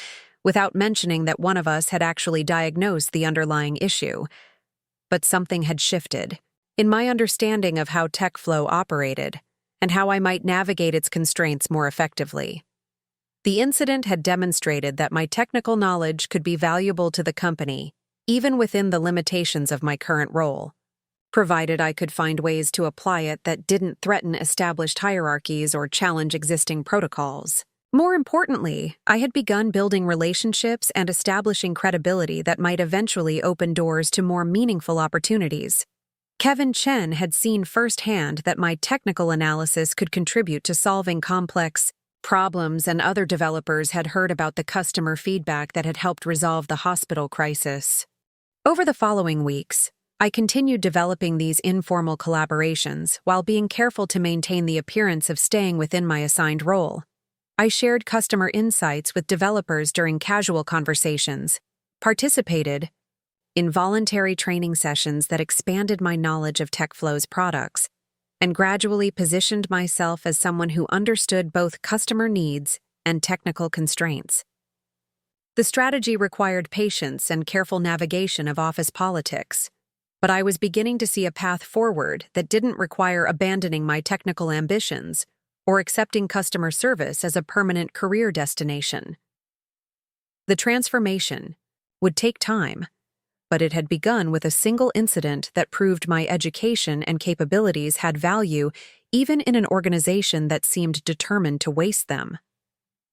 without mentioning that one of us had actually diagnosed the underlying issue. But something had shifted in my understanding of how TechFlow operated and how I might navigate its constraints more effectively. The incident had demonstrated that my technical knowledge could be valuable to the company, even within the limitations of my current role, provided I could find ways to apply it that didn't threaten established hierarchies or challenge existing protocols. More importantly, I had begun building relationships and establishing credibility that might eventually open doors to more meaningful opportunities. Kevin Chen had seen firsthand that my technical analysis could contribute to solving complex problems, and other developers had heard about the customer feedback that had helped resolve the hospital crisis. Over the following weeks, I continued developing these informal collaborations while being careful to maintain the appearance of staying within my assigned role. I shared customer insights with developers during casual conversations, participated in voluntary training sessions that expanded my knowledge of TechFlow's products, and gradually positioned myself as someone who understood both customer needs and technical constraints. The strategy required patience and careful navigation of office politics, but I was beginning to see a path forward that didn't require abandoning my technical ambitions or accepting customer service as a permanent career destination. The transformation would take time, but it had begun with a single incident that proved my education and capabilities had value even in an organization that seemed determined to waste them.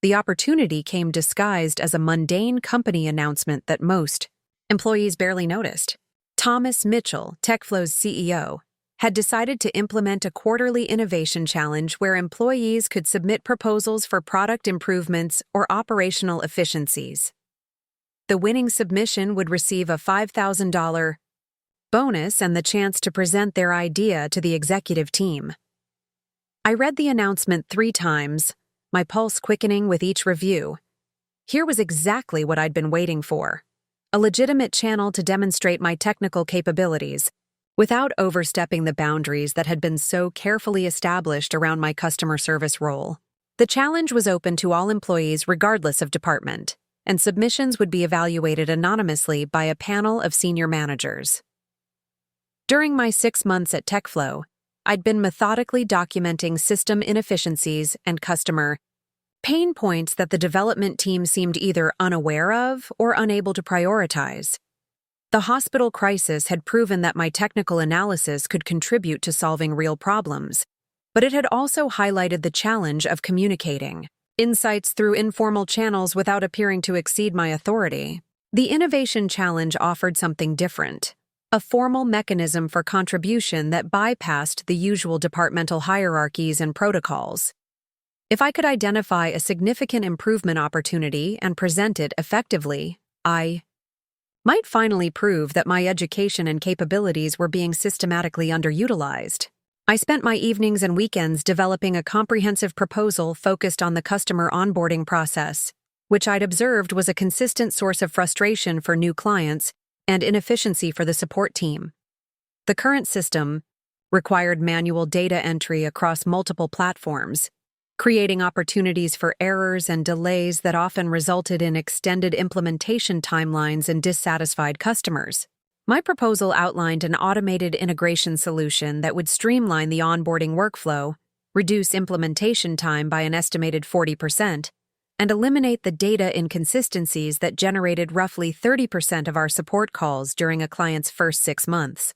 The opportunity came disguised as a mundane company announcement that most employees barely noticed. Thomas Mitchell, TechFlow's CEO, had decided to implement a quarterly innovation challenge where employees could submit proposals for product improvements or operational efficiencies. The winning submission would receive a $5,000 bonus and the chance to present their idea to the executive team. I read the announcement 3 times, my pulse quickening with each review. Here was exactly what I'd been waiting for: a legitimate channel to demonstrate my technical capabilities, without overstepping the boundaries that had been so carefully established around my customer service role. The challenge was open to all employees regardless of department, and submissions would be evaluated anonymously by a panel of senior managers. During my 6 months at TechFlow, I'd been methodically documenting system inefficiencies and customer pain points that the development team seemed either unaware of or unable to prioritize. The hospital crisis had proven that my technical analysis could contribute to solving real problems, but it had also highlighted the challenge of communicating insights through informal channels without appearing to exceed my authority. The Innovation Challenge offered something different: a formal mechanism for contribution that bypassed the usual departmental hierarchies and protocols. If I could identify a significant improvement opportunity and present it effectively, I might finally prove that my education and capabilities were being systematically underutilized. I spent my evenings and weekends developing a comprehensive proposal focused on the customer onboarding process, which I'd observed was a consistent source of frustration for new clients and inefficiency for the support team. The current system required manual data entry across multiple platforms, creating opportunities for errors and delays that often resulted in extended implementation timelines and dissatisfied customers. My proposal outlined an automated integration solution that would streamline the onboarding workflow, reduce implementation time by an estimated 40%, and eliminate the data inconsistencies that generated roughly 30% of our support calls during a client's first 6 months.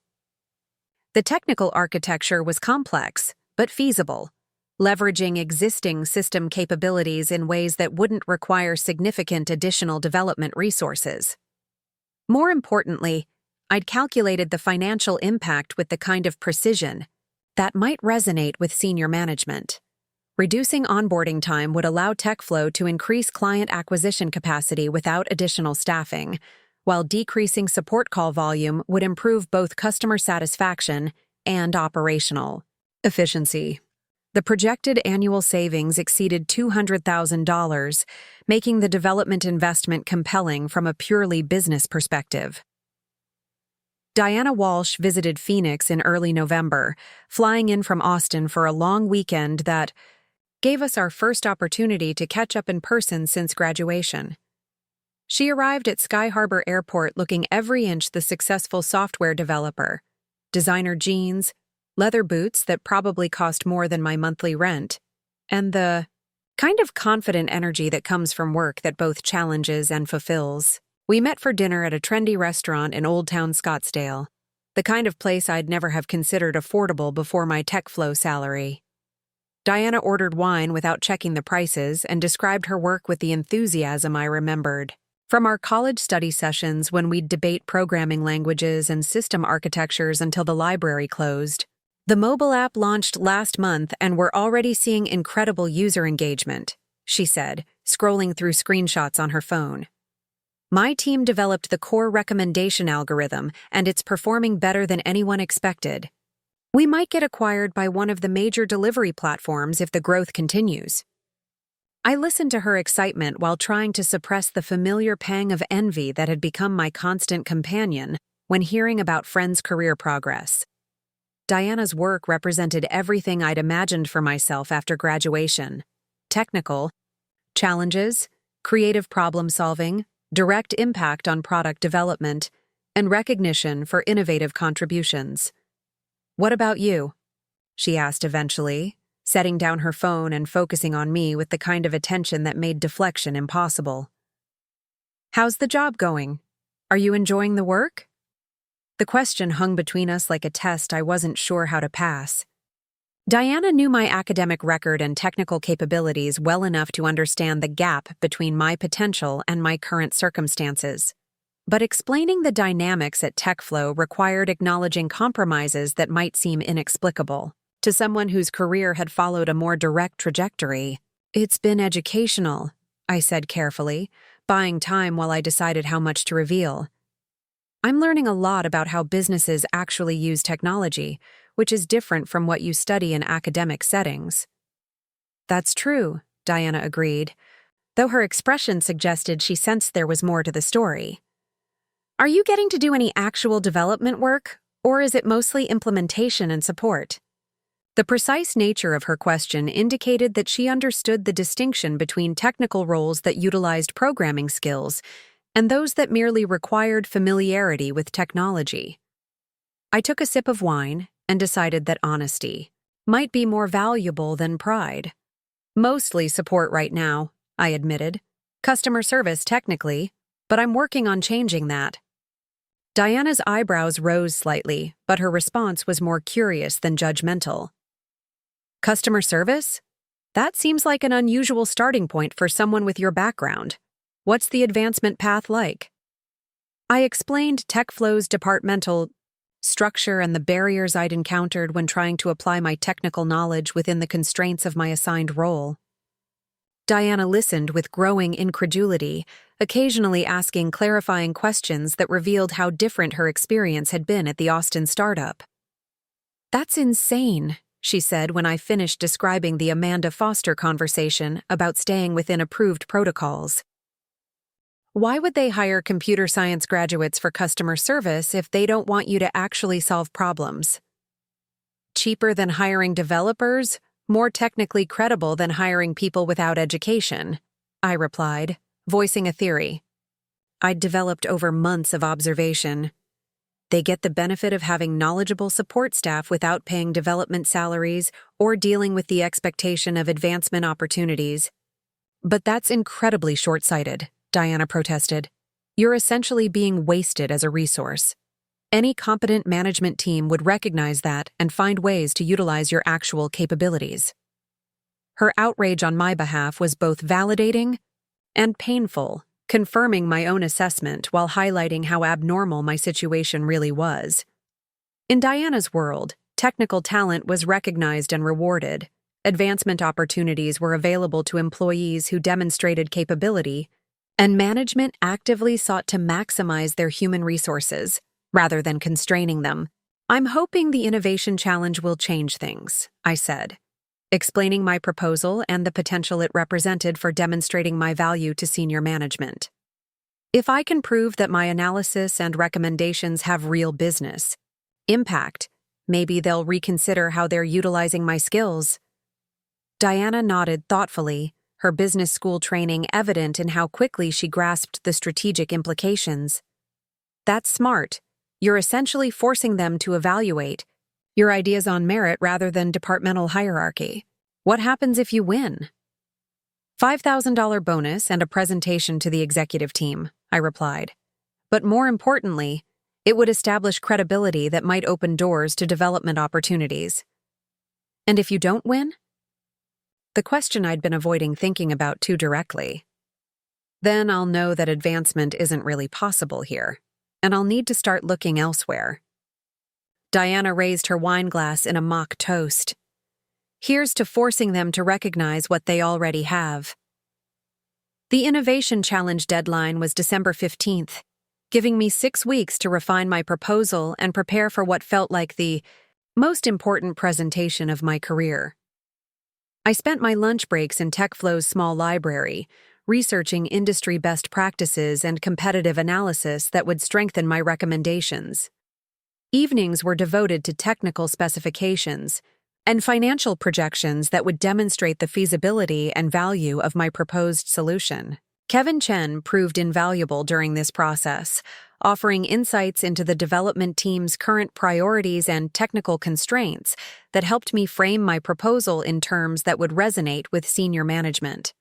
The technical architecture was complex, but feasible, leveraging existing system capabilities in ways that wouldn't require significant additional development resources. More importantly, I'd calculated the financial impact with the kind of precision that might resonate with senior management. Reducing onboarding time would allow TechFlow to increase client acquisition capacity without additional staffing, while decreasing support call volume would improve both customer satisfaction and operational efficiency. The projected annual savings exceeded $200,000, making the development investment compelling from a purely business perspective. Diana Walsh visited Phoenix in early November, flying in from Austin for a long weekend that gave us our first opportunity to catch up in person since graduation. She arrived at Sky Harbor Airport looking every inch the successful software developer: designer jeans, leather boots that probably cost more than my monthly rent, and the kind of confident energy that comes from work that both challenges and fulfills. We met for dinner at a trendy restaurant in Old Town Scottsdale, the kind of place I'd never have considered affordable before my TechFlow salary. Diana ordered wine without checking the prices and described her work with the enthusiasm I remembered. From our college study sessions when we'd debate programming languages and system architectures until the library closed. The mobile app launched last month and we're already seeing incredible user engagement, she said, scrolling through screenshots on her phone. My team developed the core recommendation algorithm and it's performing better than anyone expected. We might get acquired by one of the major delivery platforms if the growth continues. I listened to her excitement while trying to suppress the familiar pang of envy that had become my constant companion when hearing about friends' career progress. Diana's work represented everything I'd imagined for myself after graduation: technical challenges, creative problem-solving, direct impact on product development, and recognition for innovative contributions. "What about you?" she asked eventually, setting down her phone and focusing on me with the kind of attention that made deflection impossible. "How's the job going? Are you enjoying the work?" The question hung between us like a test I wasn't sure how to pass. Diana knew my academic record and technical capabilities well enough to understand the gap between my potential and my current circumstances. But explaining the dynamics at TechFlow required acknowledging compromises that might seem inexplicable. To someone whose career had followed a more direct trajectory, "It's been educational," I said carefully, buying time while I decided how much to reveal. "I'm learning a lot about how businesses actually use technology, which is different from what you study in academic settings." "That's true," Diana agreed, though her expression suggested she sensed there was more to the story. "Are you getting to do any actual development work, or is it mostly implementation and support?" The precise nature of her question indicated that she understood the distinction between technical roles that utilized programming skills and those that merely required familiarity with technology. I took a sip of wine and decided that honesty might be more valuable than pride. "Mostly support right now," I admitted. "Customer service, technically, but I'm working on changing that." Diana's eyebrows rose slightly, but her response was more curious than judgmental. "Customer service? That seems like an unusual starting point for someone with your background. What's the advancement path like?" I explained TechFlow's departmental structure and the barriers I'd encountered when trying to apply my technical knowledge within the constraints of my assigned role. Diana listened with growing incredulity, occasionally asking clarifying questions that revealed how different her experience had been at the Austin startup. "That's insane," she said when I finished describing the Amanda Foster conversation about staying within approved protocols. "Why would they hire computer science graduates for customer service if they don't want you to actually solve problems?" "Cheaper than hiring developers, more technically credible than hiring people without education," I replied, voicing a theory I'd developed over months of observation. "They get the benefit of having knowledgeable support staff without paying development salaries or dealing with the expectation of advancement opportunities." "But that's incredibly short-sighted," Diana protested. "You're essentially being wasted as a resource. Any competent management team would recognize that and find ways to utilize your actual capabilities." Her outrage on my behalf was both validating and painful, confirming my own assessment while highlighting how abnormal my situation really was. In Diana's world, technical talent was recognized and rewarded. Advancement opportunities were available to employees who demonstrated capability, and management actively sought to maximize their human resources, rather than constraining them. "I'm hoping the innovation challenge will change things," I said, explaining my proposal and the potential it represented for demonstrating my value to senior management. "If I can prove that my analysis and recommendations have real business impact, maybe they'll reconsider how they're utilizing my skills." Diana nodded thoughtfully, her business school training evident in how quickly she grasped the strategic implications. "That's smart. You're essentially forcing them to evaluate your ideas on merit rather than departmental hierarchy. What happens if you win?" $5,000 bonus and a presentation to the executive team," I replied. "But more importantly, it would establish credibility that might open doors to development opportunities." "And if you don't win?" The question I'd been avoiding thinking about too directly. "Then I'll know that advancement isn't really possible here, and I'll need to start looking elsewhere." Diana raised her wine glass in a mock toast. "Here's to forcing them to recognize what they already have." The Innovation Challenge deadline was December 15th, giving me 6 weeks to refine my proposal and prepare for what felt like the most important presentation of my career. I spent my lunch breaks in TechFlow's small library, researching industry best practices and competitive analysis that would strengthen my recommendations. Evenings were devoted to technical specifications and financial projections that would demonstrate the feasibility and value of my proposed solution. Kevin Chen proved invaluable during this process, offering insights into the development team's current priorities and technical constraints that helped me frame my proposal in terms that would resonate with senior management.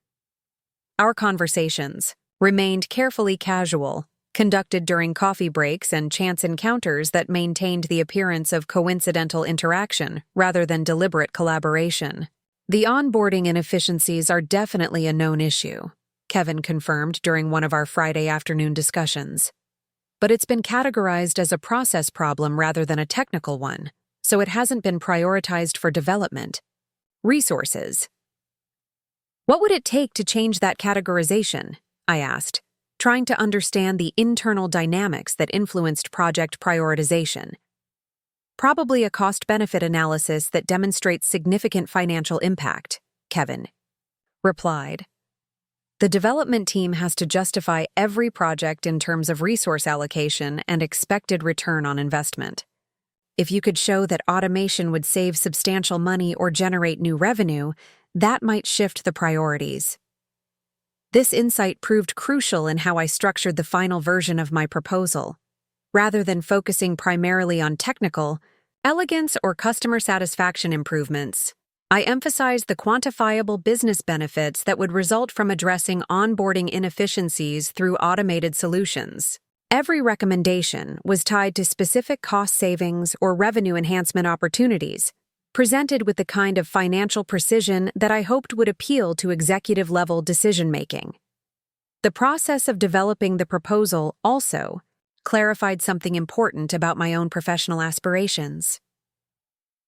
Our conversations remained carefully casual, conducted during coffee breaks and chance encounters that maintained the appearance of coincidental interaction rather than deliberate collaboration. "The onboarding inefficiencies are definitely a known issue," Kevin confirmed during one of our Friday afternoon discussions. but it's been categorized as a process problem rather than a technical one, so it hasn't been prioritized for development. Resources. What would it take to change that categorization? I asked, trying to understand the internal dynamics that influenced project prioritization. Probably a cost-benefit analysis that demonstrates significant financial impact, Kevin replied. The development team has to justify every project in terms of resource allocation and expected return on investment. If you could show that automation would save substantial money or generate new revenue, that might shift the priorities. This insight proved crucial in how I structured the final version of my proposal. Rather than focusing primarily on technical, elegance or customer satisfaction improvements, I emphasized the quantifiable business benefits that would result from addressing onboarding inefficiencies through automated solutions. Every recommendation was tied to specific cost savings or revenue enhancement opportunities, presented with the kind of financial precision that I hoped would appeal to executive-level decision-making. The process of developing the proposal also clarified something important about my own professional aspirations.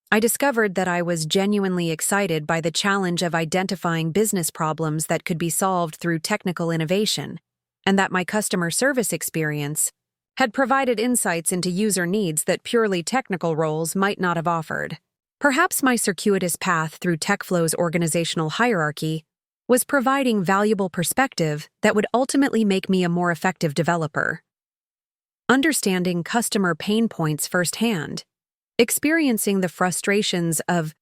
I discovered that I was genuinely excited by the challenge of identifying business problems that could be solved through technical innovation, and that my customer service experience had provided insights into user needs that purely technical roles might not have offered. Perhaps my circuitous path through TechFlow's organizational hierarchy was providing valuable perspective that would ultimately make me a more effective developer. Understanding customer pain points firsthand, experiencing the frustrations of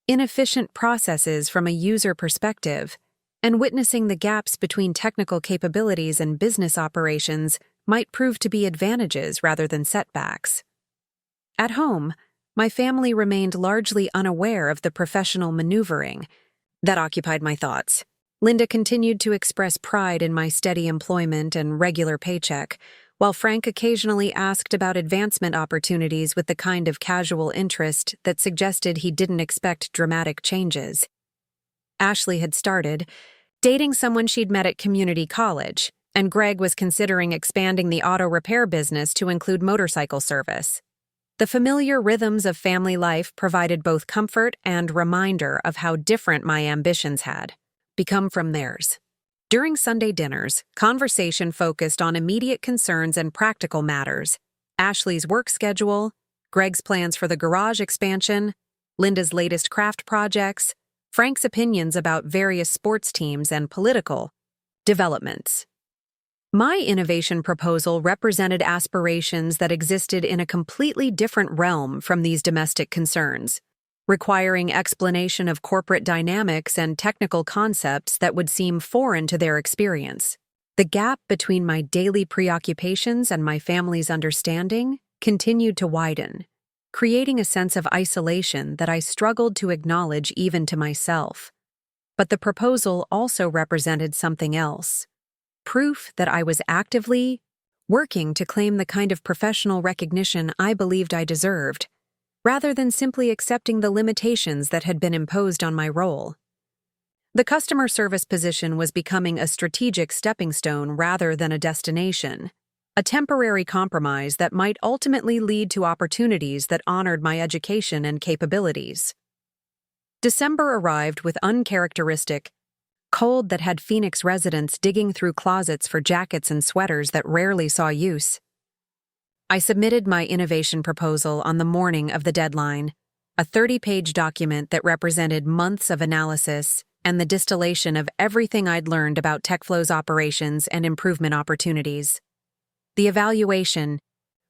inefficient processes from a user perspective, and witnessing the gaps between technical capabilities and business operations might prove to be advantages rather than setbacks. At home, my family remained largely unaware of the professional maneuvering that occupied my thoughts. Linda continued to express pride in my steady employment and regular paycheck, while Frank occasionally asked about advancement opportunities with the kind of casual interest that suggested he didn't expect dramatic changes. Ashley had started dating someone she'd met at community college, and Greg was considering expanding the auto repair business to include motorcycle service. The familiar rhythms of family life provided both comfort and reminder of how different my ambitions had become from theirs. During Sunday dinners, conversation focused on immediate concerns and practical matters: Ashley's work schedule, Greg's plans for the garage expansion, Linda's latest craft projects, Frank's opinions about various sports teams and political developments. My innovation proposal represented aspirations that existed in a completely different realm from these domestic concerns, requiring explanation of corporate dynamics and technical concepts that would seem foreign to their experience. The gap between my daily preoccupations and my family's understanding continued to widen, creating a sense of isolation that I struggled to acknowledge even to myself. But the proposal also represented something else: proof that I was actively working to claim the kind of professional recognition I believed I deserved, rather than simply accepting the limitations that had been imposed on my role. The customer service position was becoming a strategic stepping stone rather than a destination, a temporary compromise that might ultimately lead to opportunities that honored my education and capabilities. December arrived with uncharacteristic cold that had Phoenix residents digging through closets for jackets and sweaters that rarely saw use. I submitted my innovation proposal on the morning of the deadline, a 30-page document that represented months of analysis and the distillation of everything I'd learned about TechFlow's operations and improvement opportunities. The evaluation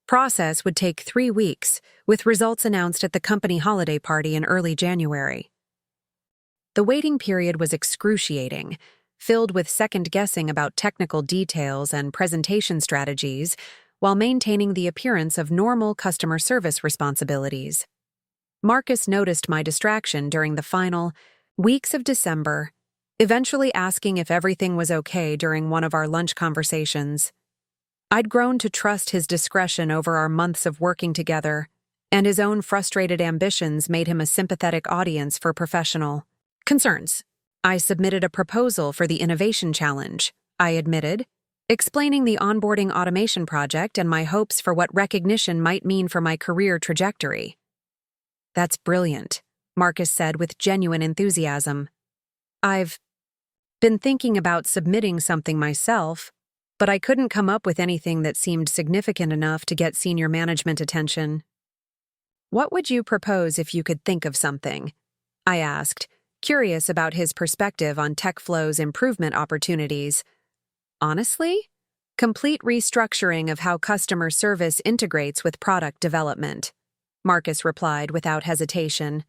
process would take 3 weeks, with results announced at the company holiday party in early January. The waiting period was excruciating, filled with second-guessing about technical details and presentation strategies, while maintaining the appearance of normal customer service responsibilities. Marcus noticed my distraction during the final weeks of December, eventually asking if everything was okay during one of our lunch conversations. I'd grown to trust his discretion over our months of working together, and his own frustrated ambitions made him a sympathetic audience for professional concerns. I submitted a proposal for the innovation challenge, I admitted, explaining the onboarding automation project and my hopes for what recognition might mean for my career trajectory. "That's brilliant," Marcus said with genuine enthusiasm. "I've been thinking about submitting something myself, but I couldn't come up with anything that seemed significant enough to get senior management attention." "What would you propose if you could think of something?" I asked, curious about his perspective on TechFlow's improvement opportunities. "Honestly, complete restructuring of how customer service integrates with product development," Marcus replied without hesitation.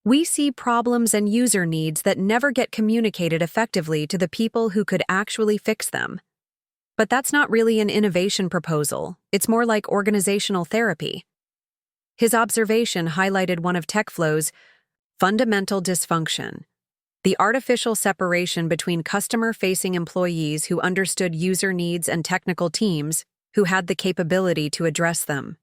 "We see problems and user needs that never get communicated effectively to the people who could actually fix them. But that's not really an innovation proposal, it's more like organizational therapy." His observation highlighted one of TechFlow's fundamental dysfunction: the artificial separation between customer-facing employees who understood user needs and technical teams who had the capability to address them.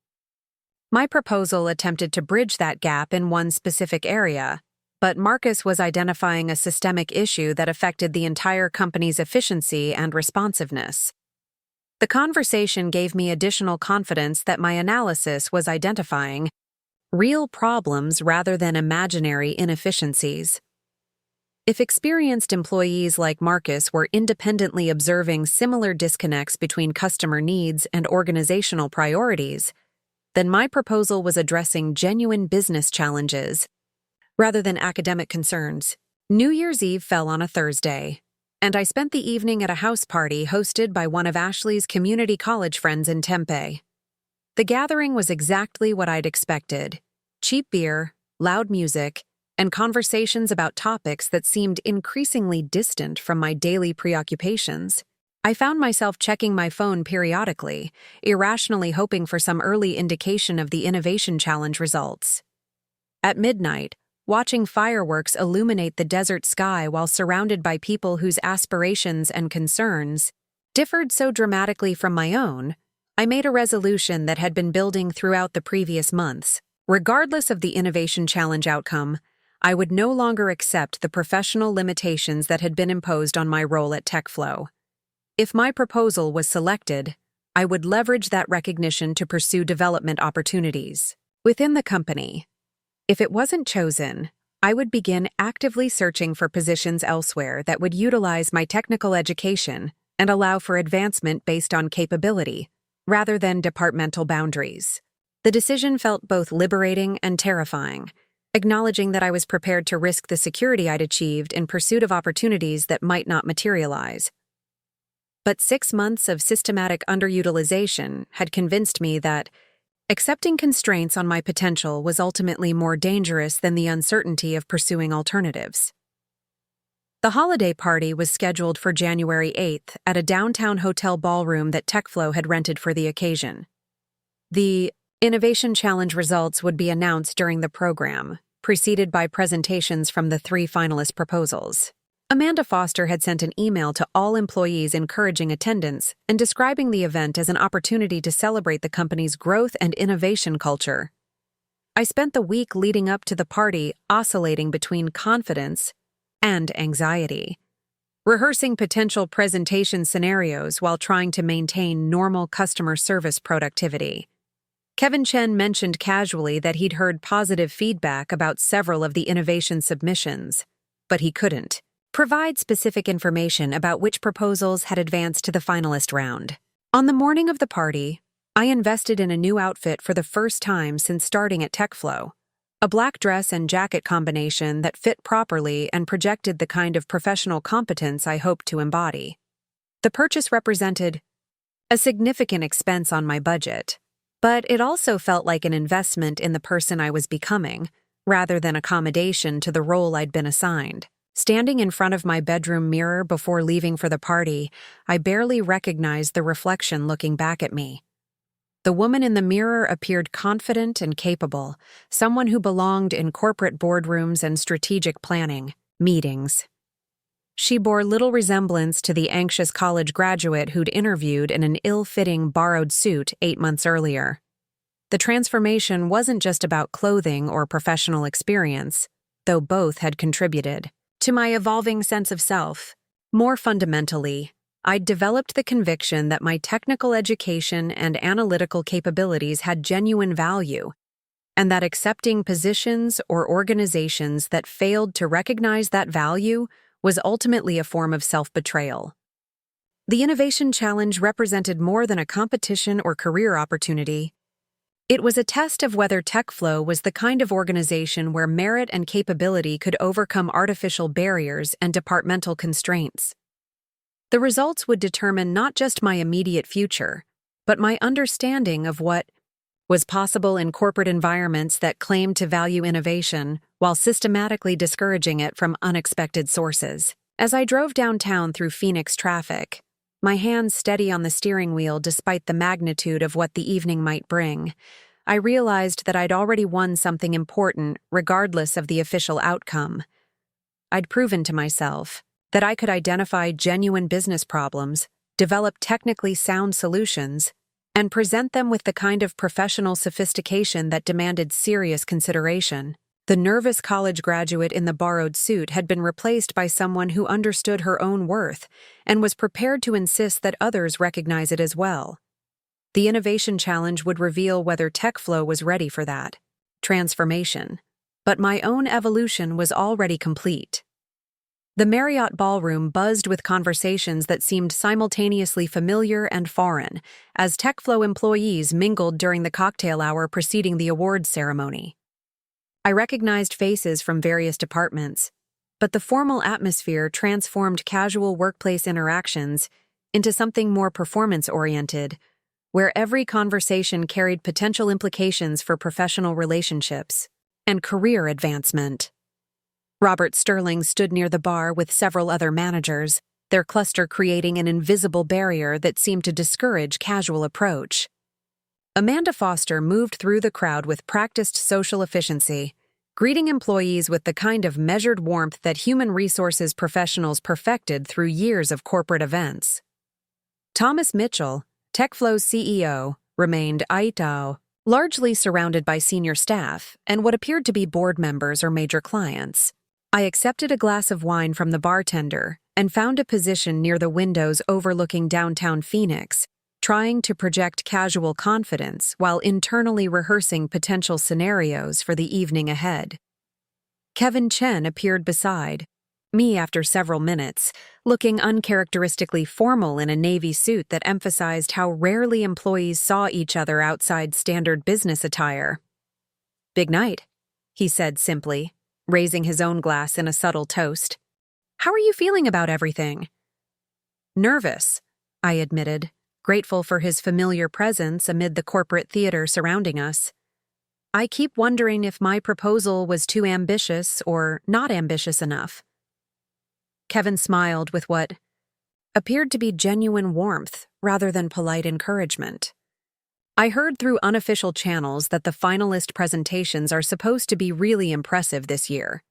My proposal attempted to bridge that gap in one specific area, but Marcus was identifying a systemic issue that affected the entire company's efficiency and responsiveness. The conversation gave me additional confidence that my analysis was identifying real problems rather than imaginary inefficiencies. If experienced employees like Marcus were independently observing similar disconnects between customer needs and organizational priorities, then my proposal was addressing genuine business challenges rather than academic concerns. New Year's Eve fell on a Thursday, and I spent the evening at a house party hosted by one of Ashley's community college friends in Tempe. The gathering was exactly what I'd expected: cheap beer, loud music, and conversations about topics that seemed increasingly distant from my daily preoccupations. I found myself checking my phone periodically, irrationally hoping for some early indication of the innovation challenge results. At midnight, watching fireworks illuminate the desert sky while surrounded by people whose aspirations and concerns differed so dramatically from my own, I made a resolution that had been building throughout the previous months. Regardless of the innovation challenge outcome, I would no longer accept the professional limitations that had been imposed on my role at TechFlow. If my proposal was selected, I would leverage that recognition to pursue development opportunities within the company. If it wasn't chosen, I would begin actively searching for positions elsewhere that would utilize my technical education and allow for advancement based on capability, rather than departmental boundaries. The decision felt both liberating and terrifying, acknowledging that I was prepared to risk the security I'd achieved in pursuit of opportunities that might not materialize. But 6 months of systematic underutilization had convinced me that accepting constraints on my potential was ultimately more dangerous than the uncertainty of pursuing alternatives. The holiday party was scheduled for January 8th at a downtown hotel ballroom that TechFlow had rented for the occasion. The Innovation Challenge results would be announced during the program, preceded by presentations from the 3 finalist proposals. Amanda Foster had sent an email to all employees encouraging attendance and describing the event as an opportunity to celebrate the company's growth and innovation culture. I spent the week leading up to the party oscillating between confidence and anxiety, rehearsing potential presentation scenarios while trying to maintain normal customer service productivity. Kevin Chen mentioned casually that he'd heard positive feedback about several of the innovation submissions, but he couldn't provide specific information about which proposals had advanced to the finalist round. On the morning of the party, I invested in a new outfit for the first time since starting at TechFlow, a black dress and jacket combination that fit properly and projected the kind of professional competence I hoped to embody. The purchase represented a significant expense on my budget, but it also felt like an investment in the person I was becoming, rather than accommodation to the role I'd been assigned. Standing in front of my bedroom mirror before leaving for the party, I barely recognized the reflection looking back at me. The woman in the mirror appeared confident and capable, someone who belonged in corporate boardrooms and strategic planning meetings. She bore little resemblance to the anxious college graduate who'd interviewed in an ill-fitting borrowed suit 8 months earlier. The transformation wasn't just about clothing or professional experience, though both had contributed to my evolving sense of self. More fundamentally, I'd developed the conviction that my technical education and analytical capabilities had genuine value, and that accepting positions or organizations that failed to recognize that value was ultimately a form of self-betrayal. The Innovation Challenge represented more than a competition or career opportunity. It was a test of whether TechFlow was the kind of organization where merit and capability could overcome artificial barriers and departmental constraints. The results would determine not just my immediate future, but my understanding of what was possible in corporate environments that claimed to value innovation while systematically discouraging it from unexpected sources. As I drove downtown through Phoenix traffic, my hands steady on the steering wheel despite the magnitude of what the evening might bring, I realized that I'd already won something important regardless of the official outcome. I'd proven to myself that I could identify genuine business problems, develop technically sound solutions, and present them with the kind of professional sophistication that demanded serious consideration. The nervous college graduate in the borrowed suit had been replaced by someone who understood her own worth and was prepared to insist that others recognize it as well. The Innovation Challenge would reveal whether TechFlow was ready for that transformation, but my own evolution was already complete. The Marriott ballroom buzzed with conversations that seemed simultaneously familiar and foreign as TechFlow employees mingled during the cocktail hour preceding the awards ceremony. I recognized faces from various departments, but the formal atmosphere transformed casual workplace interactions into something more performance-oriented, where every conversation carried potential implications for professional relationships and career advancement. Robert Sterling stood near the bar with several other managers, their cluster creating an invisible barrier that seemed to discourage casual approach. Amanda Foster moved through the crowd with practiced social efficiency, greeting employees with the kind of measured warmth that human resources professionals perfected through years of corporate events. Thomas Mitchell, TechFlow's CEO, remained Aitao, largely surrounded by senior staff and what appeared to be board members or major clients. I accepted a glass of wine from the bartender and found a position near the windows overlooking downtown Phoenix, trying to project casual confidence while internally rehearsing potential scenarios for the evening ahead. Kevin Chen appeared beside me after several minutes, looking uncharacteristically formal in a navy suit that emphasized how rarely employees saw each other outside standard business attire. "Big night," he said simply, raising his own glass in a subtle toast. "How are you feeling about everything?" "Nervous," I admitted, grateful for his familiar presence amid the corporate theater surrounding us. "I keep wondering if my proposal was too ambitious or not ambitious enough." Kevin smiled with what appeared to be genuine warmth rather than polite encouragement. "I heard through unofficial channels that the finalist presentations are supposed to be really impressive this year.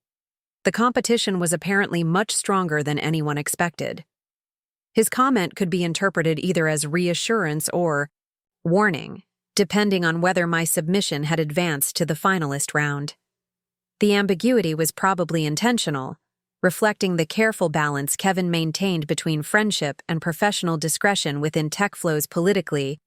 The competition was apparently much stronger than anyone expected." His comment could be interpreted either as reassurance or warning, depending on whether my submission had advanced to the finalist round. The ambiguity was probably intentional, reflecting the careful balance Kevin maintained between friendship and professional discretion within TechFlow's politically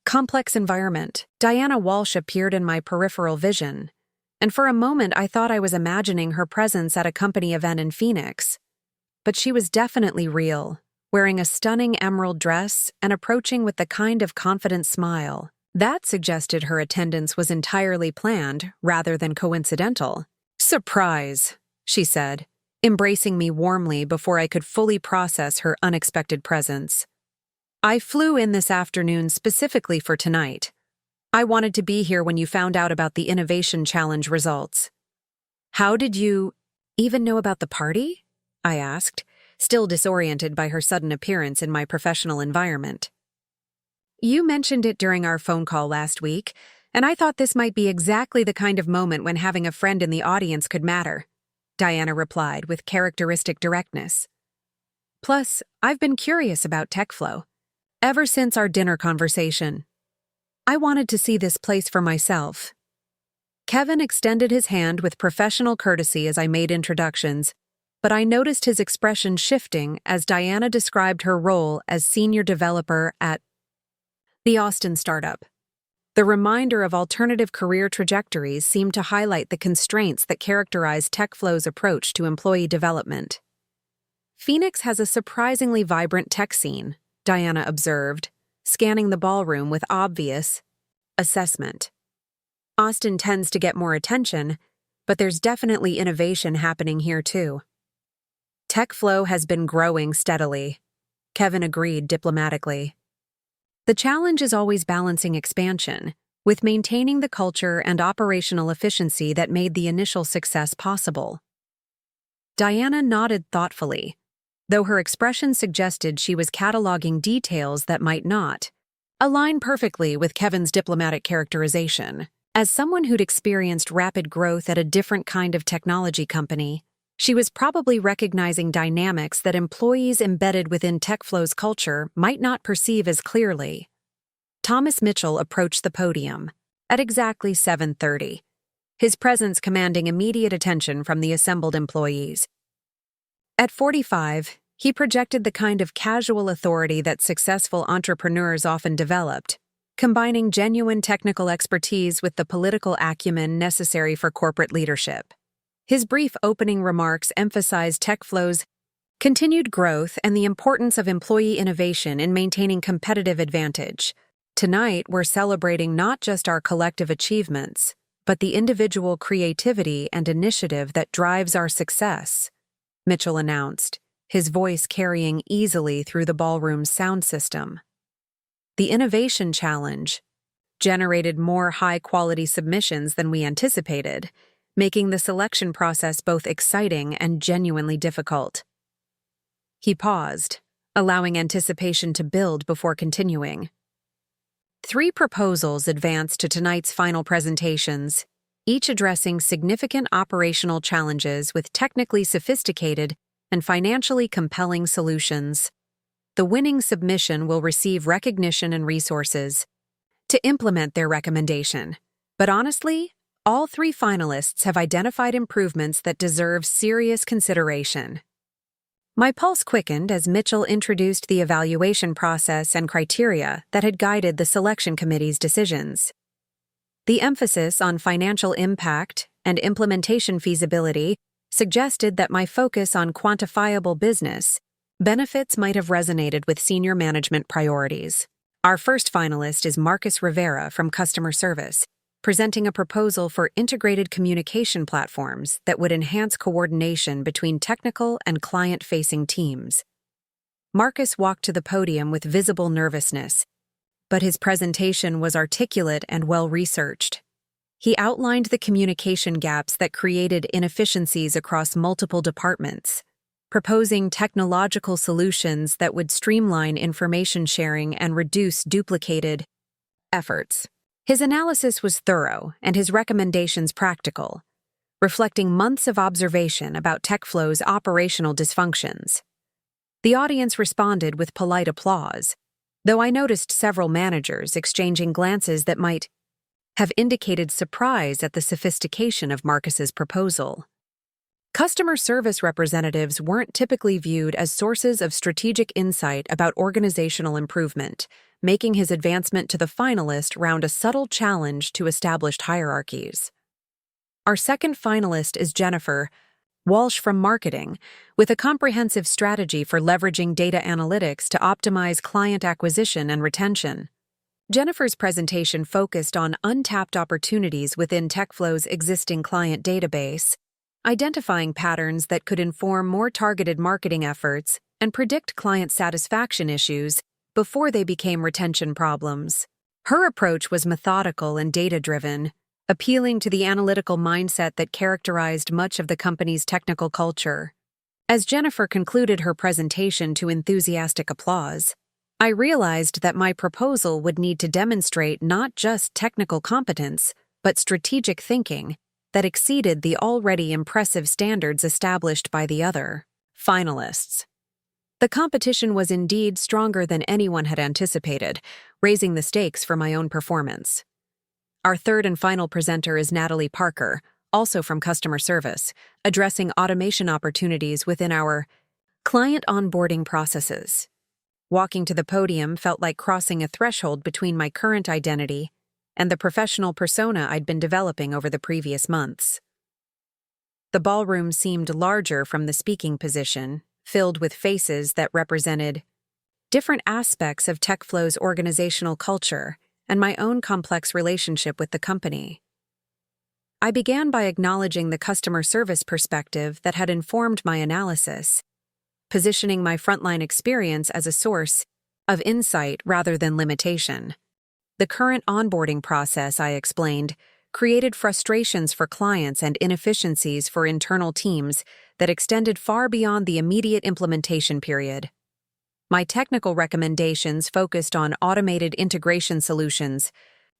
complex environment. Diana Walsh appeared in my peripheral vision, and for a moment I thought I was imagining her presence at a company event in Phoenix. But she was definitely real, wearing a stunning emerald dress and approaching with the kind of confident smile that suggested her attendance was entirely planned rather than coincidental. "Surprise," she said, embracing me warmly before I could fully process her unexpected presence. "I flew in this afternoon specifically for tonight. I wanted to be here when you found out about the Innovation Challenge results." "How did you even know about the party?" I asked, still disoriented by her sudden appearance in my professional environment. "You mentioned it during our phone call last week, and I thought this might be exactly the kind of moment when having a friend in the audience could matter," Diana replied with characteristic directness. "Plus, I've been curious about TechFlow ever since our dinner conversation. I wanted to see this place for myself." Kevin extended his hand with professional courtesy as I made introductions, but I noticed his expression shifting as Diana described her role as senior developer at the Austin startup. The reminder of alternative career trajectories seemed to highlight the constraints that characterize TechFlow's approach to employee development. Phoenix has a surprisingly vibrant tech scene, Diana observed, scanning the ballroom with obvious assessment. Austin tends to get more attention, but there's definitely innovation happening here too. TechFlow has been growing steadily, Kevin agreed diplomatically. The challenge is always balancing expansion with maintaining the culture and operational efficiency that made the initial success possible. Diana nodded thoughtfully, though her expression suggested she was cataloging details that might not align perfectly with Kevin's diplomatic characterization. As someone who'd experienced rapid growth at a different kind of technology company, she was probably recognizing dynamics that employees embedded within TechFlow's culture might not perceive as clearly. Thomas Mitchell approached the podium at exactly 7:30, his presence commanding immediate attention from the assembled employees. At 45, he projected the kind of casual authority that successful entrepreneurs often developed, combining genuine technical expertise with the political acumen necessary for corporate leadership. His brief opening remarks emphasized TechFlow's continued growth and the importance of employee innovation in maintaining competitive advantage. Tonight, we're celebrating not just our collective achievements, but the individual creativity and initiative that drives our success, Mitchell announced, his voice carrying easily through the ballroom's sound system. The innovation challenge generated more high-quality submissions than we anticipated, making the selection process both exciting and genuinely difficult. He paused, allowing anticipation to build before continuing. 3 proposals advanced to tonight's final presentations, each addressing significant operational challenges with technically sophisticated and financially compelling solutions. The winning submission will receive recognition and resources to implement their recommendation. But honestly, all 3 finalists have identified improvements that deserve serious consideration. My pulse quickened as Mitchell introduced the evaluation process and criteria that had guided the selection committee's decisions. The emphasis on financial impact and implementation feasibility suggested that my focus on quantifiable business benefits might have resonated with senior management priorities. Our first finalist is Marcus Rivera from Customer Service, presenting a proposal for integrated communication platforms that would enhance coordination between technical and client-facing teams. Marcus walked to the podium with visible nervousness, but his presentation was articulate and well-researched. He outlined the communication gaps that created inefficiencies across multiple departments, proposing technological solutions that would streamline information sharing and reduce duplicated efforts. His analysis was thorough and his recommendations practical, reflecting months of observation about TechFlow's operational dysfunctions. The audience responded with polite applause, though I noticed several managers exchanging glances that might have indicated surprise at the sophistication of Marcus's proposal. Customer service representatives weren't typically viewed as sources of strategic insight about organizational improvement, making his advancement to the finalist round a subtle challenge to established hierarchies. Our second finalist is Jennifer Walsh from Marketing, with a comprehensive strategy for leveraging data analytics to optimize client acquisition and retention. Jennifer's presentation focused on untapped opportunities within TechFlow's existing client database, identifying patterns that could inform more targeted marketing efforts and predict client satisfaction issues before they became retention problems. Her approach was methodical and data-driven, appealing to the analytical mindset that characterized much of the company's technical culture. As Jennifer concluded her presentation to enthusiastic applause, I realized that my proposal would need to demonstrate not just technical competence, but strategic thinking that exceeded the already impressive standards established by the other finalists. The competition was indeed stronger than anyone had anticipated, raising the stakes for my own performance. Our third and final presenter is Natalie Parker, also from customer service, addressing automation opportunities within our client onboarding processes. Walking to the podium felt like crossing a threshold between my current identity and the professional persona I'd been developing over the previous months. The ballroom seemed larger from the speaking position, filled with faces that represented different aspects of TechFlow's organizational culture and my own complex relationship with the company. I began by acknowledging the customer service perspective that had informed my analysis, positioning my frontline experience as a source of insight rather than limitation. The current onboarding process, I explained, created frustrations for clients and inefficiencies for internal teams that extended far beyond the immediate implementation period. My technical recommendations focused on automated integration solutions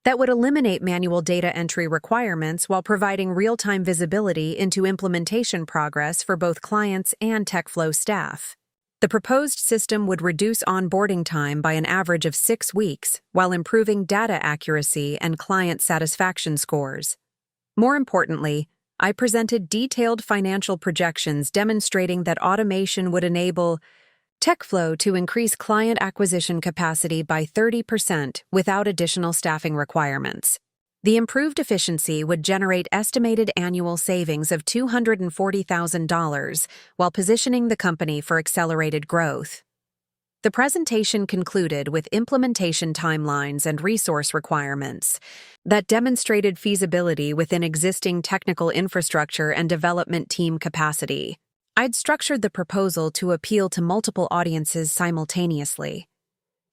that would eliminate manual data entry requirements while providing real-time visibility into implementation progress for both clients and TechFlow staff. The proposed system would reduce onboarding time by an average of 6 weeks while improving data accuracy and client satisfaction scores. More importantly, I presented detailed financial projections demonstrating that automation would enable TechFlow to increase client acquisition capacity by 30% without additional staffing requirements. The improved efficiency would generate estimated annual savings of $240,000 while positioning the company for accelerated growth. The presentation concluded with implementation timelines and resource requirements that demonstrated feasibility within existing technical infrastructure and development team capacity. I'd structured the proposal to appeal to multiple audiences simultaneously: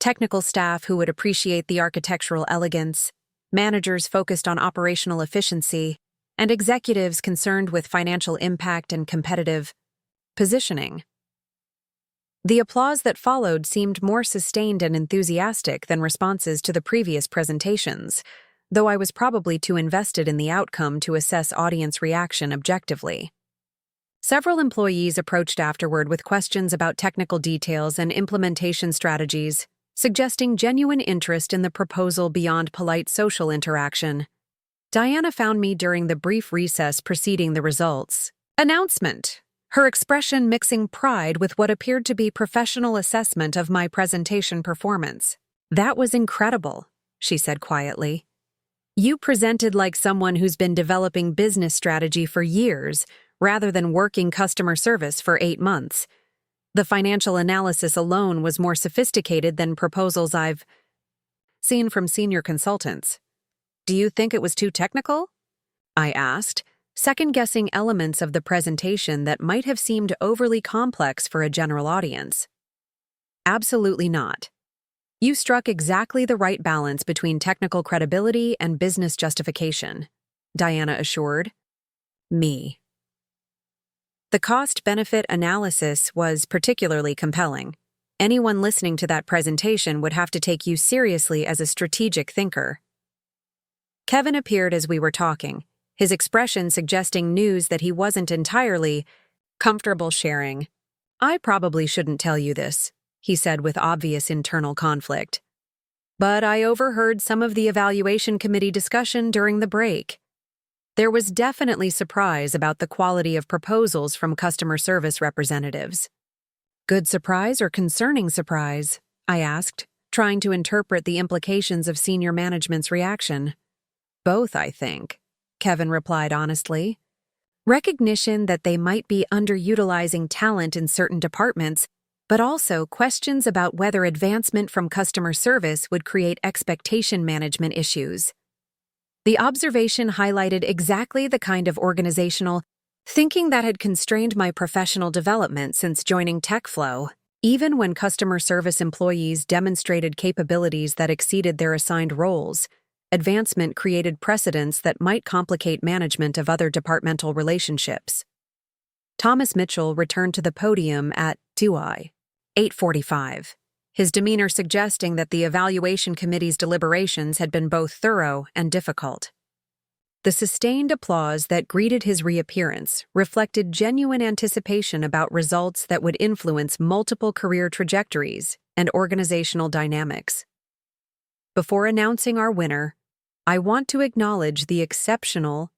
technical staff who would appreciate the architectural elegance, managers focused on operational efficiency, and executives concerned with financial impact and competitive positioning. The applause that followed seemed more sustained and enthusiastic than responses to the previous presentations, though I was probably too invested in the outcome to assess audience reaction objectively. Several employees approached afterward with questions about technical details and implementation strategies, suggesting genuine interest in the proposal beyond polite social interaction. Diana found me during the brief recess preceding the results announcement, her expression mixing pride with what appeared to be professional assessment of my presentation performance. "That was incredible," she said quietly. "You presented like someone who's been developing business strategy for years, rather than working customer service for 8 months. The financial analysis alone was more sophisticated than proposals I've seen from senior consultants. Do you think it was too technical?" I asked, second-guessing elements of the presentation that might have seemed overly complex for a general audience. "Absolutely not. You struck exactly the right balance between technical credibility and business justification," Diana assured me. The cost-benefit analysis was particularly compelling. Anyone listening to that presentation would have to take you seriously as a strategic thinker. Kevin appeared as we were talking, his expression suggesting news that he wasn't entirely comfortable sharing. "I probably shouldn't tell you this," he said with obvious internal conflict. "But I overheard some of the evaluation committee discussion during the break. There was definitely surprise about the quality of proposals from customer service representatives." "Good surprise or concerning surprise?" I asked, trying to interpret the implications of senior management's reaction. "Both, I think," Kevin replied honestly. "Recognition that they might be underutilizing talent in certain departments, but also questions about whether advancement from customer service would create expectation management issues." The observation highlighted exactly the kind of organizational thinking that had constrained my professional development since joining TechFlow. Even when customer service employees demonstrated capabilities that exceeded their assigned roles, advancement created precedents that might complicate management of other departmental relationships. Thomas Mitchell returned to the podium at 8:45. His demeanor suggesting that the evaluation committee's deliberations had been both thorough and difficult. The sustained applause that greeted his reappearance reflected genuine anticipation about results that would influence multiple career trajectories and organizational dynamics. Before announcing our winner, I want to acknowledge the exceptional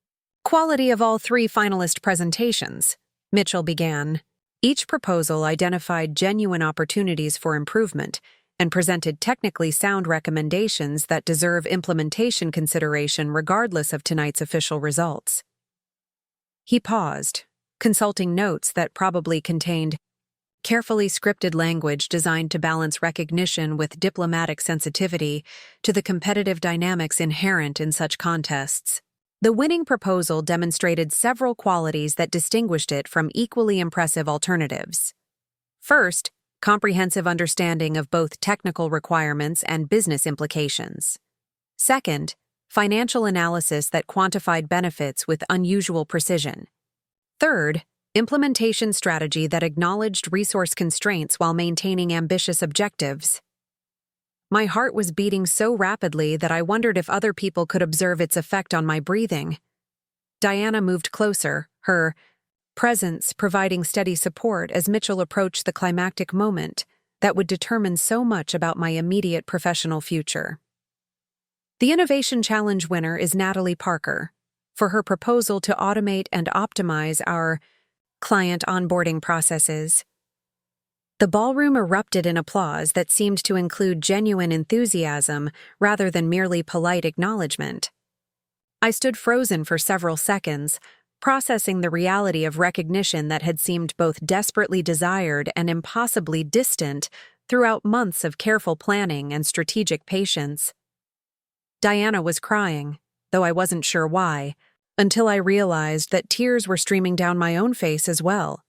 Quality of all three finalist presentations, Mitchell began. Each proposal identified genuine opportunities for improvement and presented technically sound recommendations that deserve implementation consideration regardless of tonight's official results. He paused, consulting notes that probably contained carefully scripted language designed to balance recognition with diplomatic sensitivity to the competitive dynamics inherent in such contests. The winning proposal demonstrated several qualities that distinguished it from equally impressive alternatives. First, comprehensive understanding of both technical requirements and business implications. Second, financial analysis that quantified benefits with unusual precision. Third, implementation strategy that acknowledged resource constraints while maintaining ambitious objectives. My heart was beating so rapidly that I wondered if other people could observe its effect on my breathing. Diana moved closer, her presence providing steady support as Mitchell approached the climactic moment that would determine so much about my immediate professional future. The Innovation Challenge winner is Natalie Parker for her proposal to automate and optimize our client onboarding processes. The ballroom erupted in applause that seemed to include genuine enthusiasm rather than merely polite acknowledgement. I stood frozen for several seconds, processing the reality of recognition that had seemed both desperately desired and impossibly distant throughout months of careful planning and strategic patience. Diana was crying, though I wasn't sure why, until I realized that tears were streaming down my own face as well.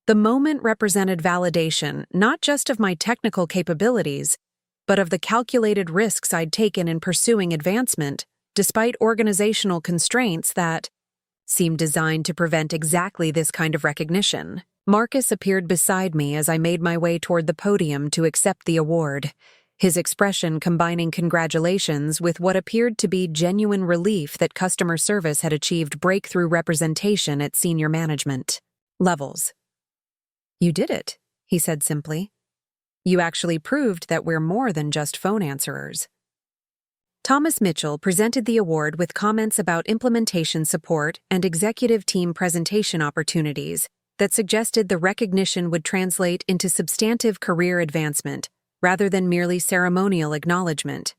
The moment represented validation not just of my technical capabilities, but of the calculated risks I'd taken in pursuing advancement, despite organizational constraints that seemed designed to prevent exactly this kind of recognition. Marcus appeared beside me as I made my way toward the podium to accept the award, his expression combining congratulations with what appeared to be genuine relief that customer service had achieved breakthrough representation at senior management levels. "You did it," he said simply. "You actually proved that we're more than just phone answerers." Thomas Mitchell presented the award with comments about implementation support and executive team presentation opportunities that suggested the recognition would translate into substantive career advancement rather than merely ceremonial acknowledgement.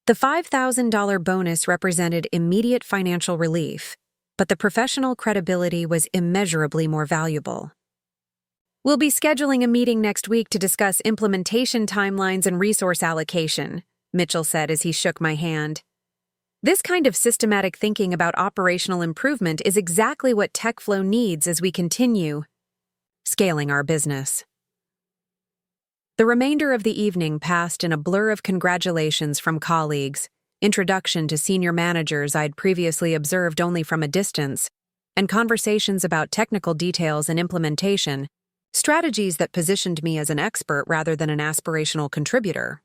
The $5,000 bonus represented immediate financial relief, but the professional credibility was immeasurably more valuable. "We'll be scheduling a meeting next week to discuss implementation timelines and resource allocation," Mitchell said as he shook my hand. "This kind of systematic thinking about operational improvement is exactly what TechFlow needs as we continue scaling our business." The remainder of the evening passed in a blur of congratulations from colleagues, introduction to senior managers I'd previously observed only from a distance, and conversations about technical details and implementation, strategies that positioned me as an expert rather than an aspirational contributor.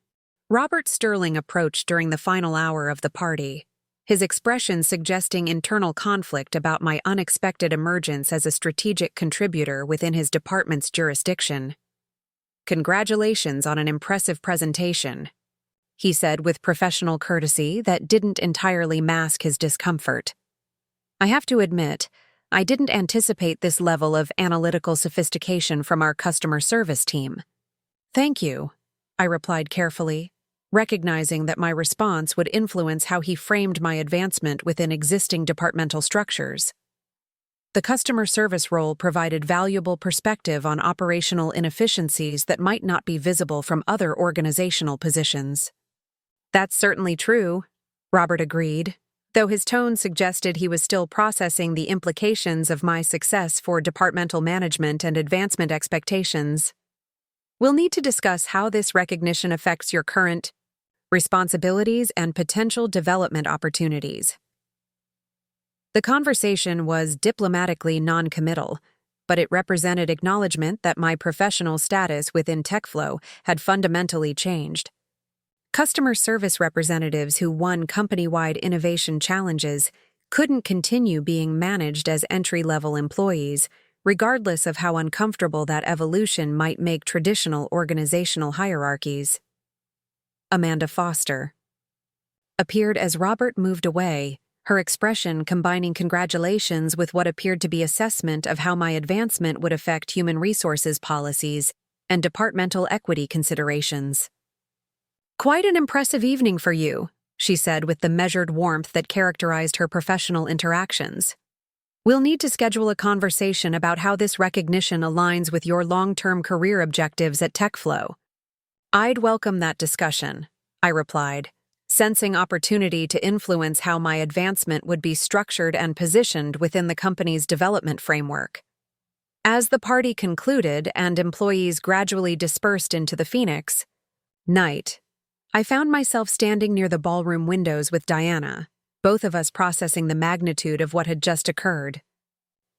Robert Sterling approached during the final hour of the party, his expression suggesting internal conflict about my unexpected emergence as a strategic contributor within his department's jurisdiction. "Congratulations on an impressive presentation," he said with professional courtesy that didn't entirely mask his discomfort. "I have to admit, I didn't anticipate this level of analytical sophistication from our customer service team." "Thank you," I replied carefully, recognizing that my response would influence how he framed my advancement within existing departmental structures. The customer service role provided valuable perspective on operational inefficiencies that might not be visible from other organizational positions. "That's certainly true," Robert agreed, though his tone suggested he was still processing the implications of my success for departmental management and advancement expectations. "We'll need to discuss how this recognition affects your current responsibilities and potential development opportunities." The conversation was diplomatically non-committal, but it represented acknowledgement that my professional status within TechFlow had fundamentally changed. Customer service representatives who won company-wide innovation challenges couldn't continue being managed as entry-level employees, regardless of how uncomfortable that evolution might make traditional organizational hierarchies. Amanda Foster appeared as Robert moved away, her expression combining congratulations with what appeared to be assessment of how my advancement would affect human resources policies and departmental equity considerations. "Quite an impressive evening for you," she said with the measured warmth that characterized her professional interactions. "We'll need to schedule a conversation about how this recognition aligns with your long-term career objectives at TechFlow." "I'd welcome that discussion," I replied, sensing opportunity to influence how my advancement would be structured and positioned within the company's development framework. As the party concluded and employees gradually dispersed into the Phoenix night, I found myself standing near the ballroom windows with Diana, both of us processing the magnitude of what had just occurred.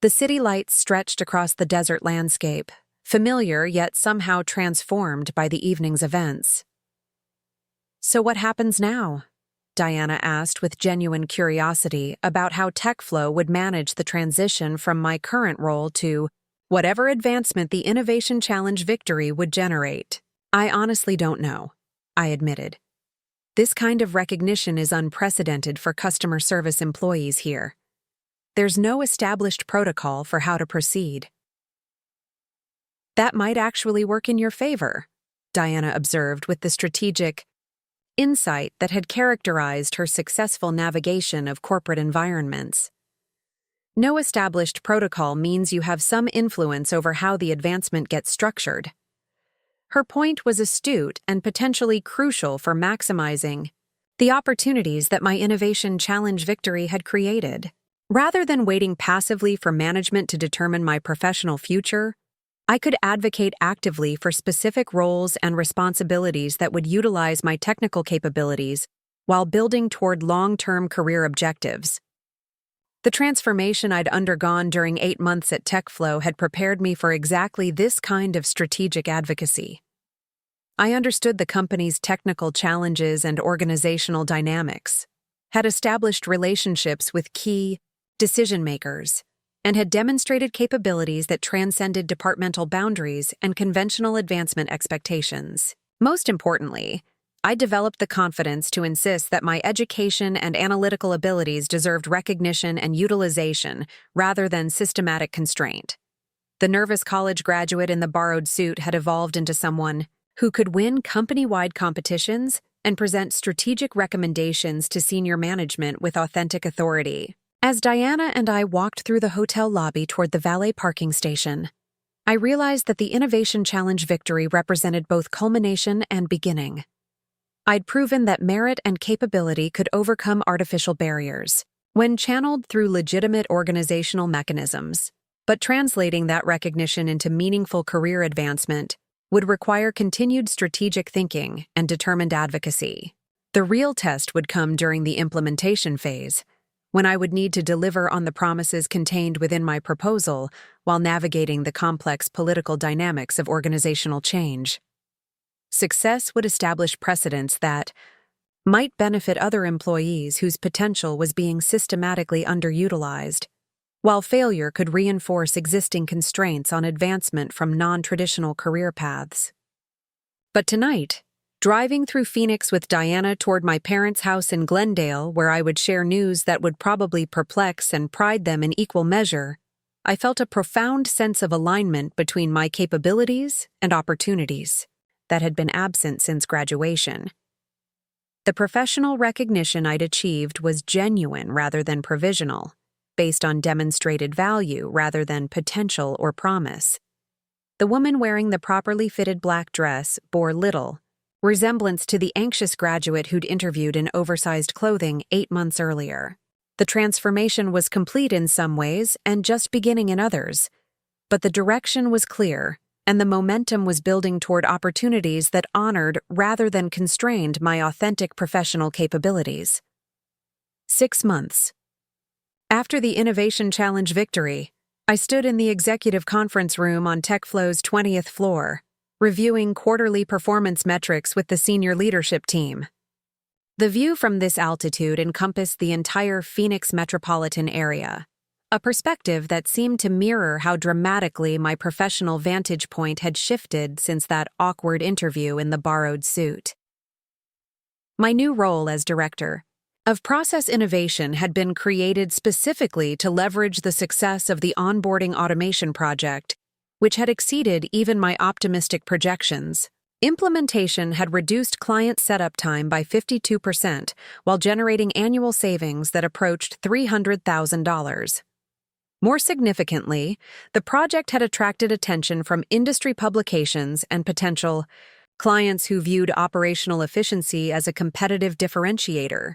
The city lights stretched across the desert landscape, familiar yet somehow transformed by the evening's events. "So what happens now?" Diana asked with genuine curiosity about how TechFlow would manage the transition from my current role to whatever advancement the Innovation Challenge victory would generate. "I honestly don't know," I admitted. "This kind of recognition is unprecedented for customer service employees here. There's no established protocol for how to proceed." "That might actually work in your favor," Diana observed with the strategic insight that had characterized her successful navigation of corporate environments. "No established protocol means you have some influence over how the advancement gets structured." Her point was astute and potentially crucial for maximizing the opportunities that my Innovation Challenge victory had created. Rather than waiting passively for management to determine my professional future, I could advocate actively for specific roles and responsibilities that would utilize my technical capabilities while building toward long-term career objectives. The transformation I'd undergone during 8 months at TechFlow had prepared me for exactly this kind of strategic advocacy. I understood the company's technical challenges and organizational dynamics, had established relationships with key decision-makers, and had demonstrated capabilities that transcended departmental boundaries and conventional advancement expectations. Most importantly, I developed the confidence to insist that my education and analytical abilities deserved recognition and utilization rather than systematic constraint. The nervous college graduate in the borrowed suit had evolved into someone who could win company-wide competitions and present strategic recommendations to senior management with authentic authority. As Diana and I walked through the hotel lobby toward the valet parking station, I realized that the Innovation Challenge victory represented both culmination and beginning. I'd proven that merit and capability could overcome artificial barriers when channeled through legitimate organizational mechanisms, but translating that recognition into meaningful career advancement would require continued strategic thinking and determined advocacy. The real test would come during the implementation phase, when I would need to deliver on the promises contained within my proposal while navigating the complex political dynamics of organizational change. Success would establish precedents that might benefit other employees whose potential was being systematically underutilized, while failure could reinforce existing constraints on advancement from non-traditional career paths. But tonight, driving through Phoenix with Diana toward my parents' house in Glendale, where I would share news that would probably perplex and pride them in equal measure, I felt a profound sense of alignment between my capabilities and opportunities that had been absent since graduation. The professional recognition I'd achieved was genuine rather than provisional, based on demonstrated value rather than potential or promise. The woman wearing the properly fitted black dress bore little resemblance to the anxious graduate who'd interviewed in oversized clothing 8 months earlier. The transformation was complete in some ways and just beginning in others, but the direction was clear, and the momentum was building toward opportunities that honored rather than constrained my authentic professional capabilities. 6 months. After the Innovation Challenge victory, I stood in the executive conference room on TechFlow's 20th floor, reviewing quarterly performance metrics with the senior leadership team. The view from this altitude encompassed the entire Phoenix metropolitan area, a perspective that seemed to mirror how dramatically my professional vantage point had shifted since that awkward interview in the borrowed suit. My new role as director of process innovation had been created specifically to leverage the success of the onboarding automation project, which had exceeded even my optimistic projections. Implementation had reduced client setup time by 52% while generating annual savings that approached $300,000. More significantly, the project had attracted attention from industry publications and potential clients who viewed operational efficiency as a competitive differentiator.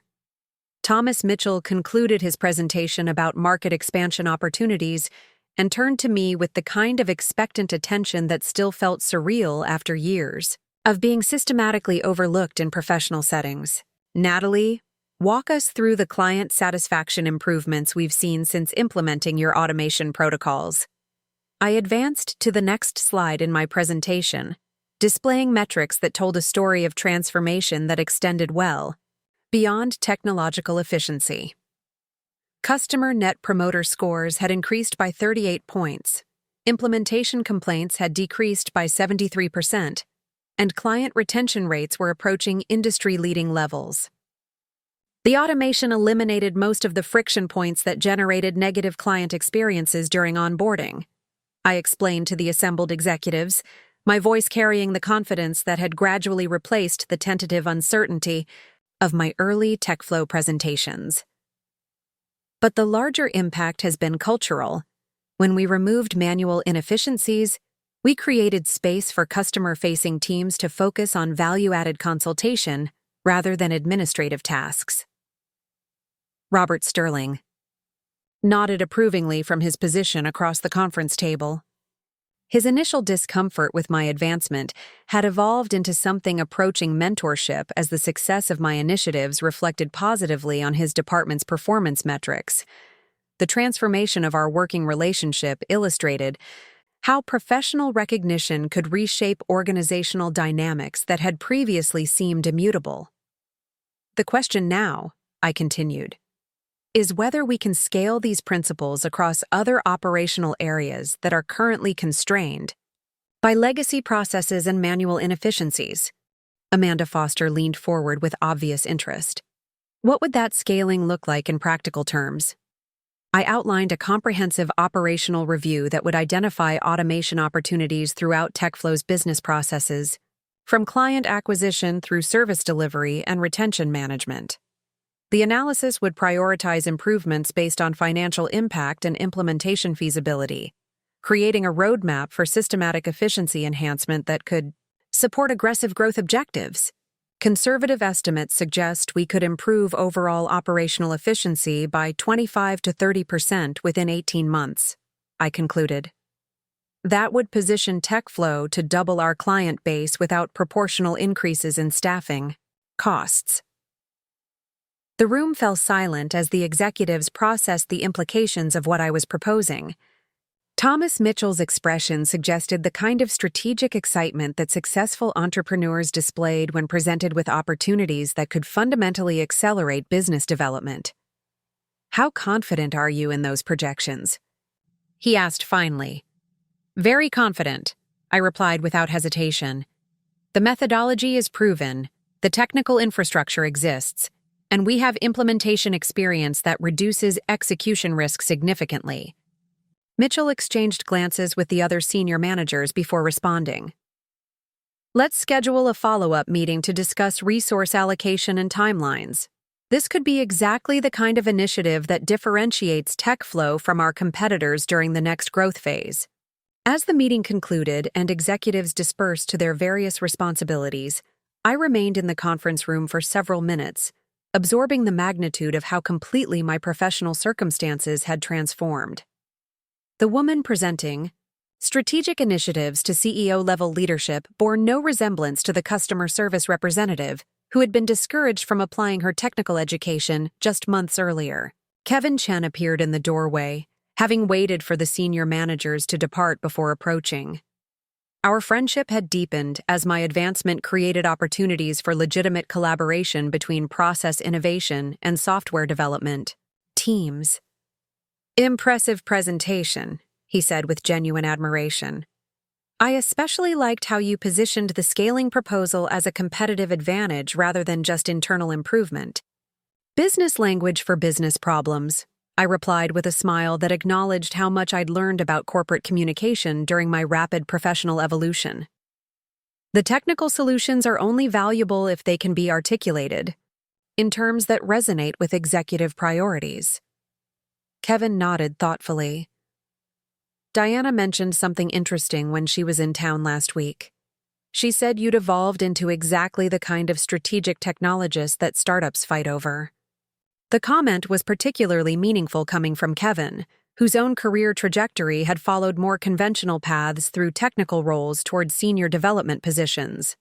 Thomas Mitchell concluded his presentation about market expansion opportunities and turned to me with the kind of expectant attention that still felt surreal after years of being systematically overlooked in professional settings. "Natalie, walk us through the client satisfaction improvements we've seen since implementing your automation protocols." I advanced to the next slide in my presentation, displaying metrics that told a story of transformation that extended well beyond technological efficiency. Customer Net Promoter Scores had increased by 38 points, implementation complaints had decreased by 73%, and client retention rates were approaching industry-leading levels. The automation eliminated most of the friction points that generated negative client experiences during onboarding. I explained to the assembled executives, my voice carrying the confidence that had gradually replaced the tentative uncertainty of my early TechFlow presentations. But the larger impact has been cultural. When we removed manual inefficiencies, we created space for customer-facing teams to focus on value-added consultation rather than administrative tasks. Robert Sterling nodded approvingly from his position across the conference table. His initial discomfort with my advancement had evolved into something approaching mentorship as the success of my initiatives reflected positively on his department's performance metrics. The transformation of our working relationship illustrated how professional recognition could reshape organizational dynamics that had previously seemed immutable. "The question now," I continued, "is whether we can scale these principles across other operational areas that are currently constrained by legacy processes and manual inefficiencies." Amanda Foster leaned forward with obvious interest. "What would that scaling look like in practical terms?" I outlined a comprehensive operational review that would identify automation opportunities throughout TechFlow's business processes, from client acquisition through service delivery and retention management. The analysis would prioritize improvements based on financial impact and implementation feasibility, creating a roadmap for systematic efficiency enhancement that could support aggressive growth objectives. Conservative estimates suggest we could improve overall operational efficiency by 25 to 30% within 18 months, I concluded. That would position TechFlow to double our client base without proportional increases in staffing costs. The room fell silent as the executives processed the implications of what I was proposing. Thomas Mitchell's expression suggested the kind of strategic excitement that successful entrepreneurs displayed when presented with opportunities that could fundamentally accelerate business development. "How confident are you in those projections?" he asked finally. "Very confident," I replied without hesitation. "The methodology is proven, the technical infrastructure exists, and we have implementation experience that reduces execution risk significantly." Mitchell exchanged glances with the other senior managers before responding. "Let's schedule a follow-up meeting to discuss resource allocation and timelines. This could be exactly the kind of initiative that differentiates TechFlow from our competitors during the next growth phase." As the meeting concluded and executives dispersed to their various responsibilities, I remained in the conference room for several minutes, absorbing the magnitude of how completely my professional circumstances had transformed. The woman presenting strategic initiatives to CEO-level leadership bore no resemblance to the customer service representative who had been discouraged from applying her technical education just months earlier. Kevin Chen appeared in the doorway, having waited for the senior managers to depart before approaching. Our friendship had deepened as my advancement created opportunities for legitimate collaboration between process innovation and software development teams. "Impressive presentation," he said with genuine admiration. "I especially liked how you positioned the scaling proposal as a competitive advantage rather than just internal improvement." Business language for business problems, I replied with a smile that acknowledged how much I'd learned about corporate communication during my rapid professional evolution. The technical solutions are only valuable if they can be articulated in terms that resonate with executive priorities. Kevin nodded thoughtfully. Diana mentioned something interesting when she was in town last week. She said you'd evolved into exactly the kind of strategic technologist that startups fight over. The comment was particularly meaningful coming from Kevin, whose own career trajectory had followed more conventional paths through technical roles towards senior development positions.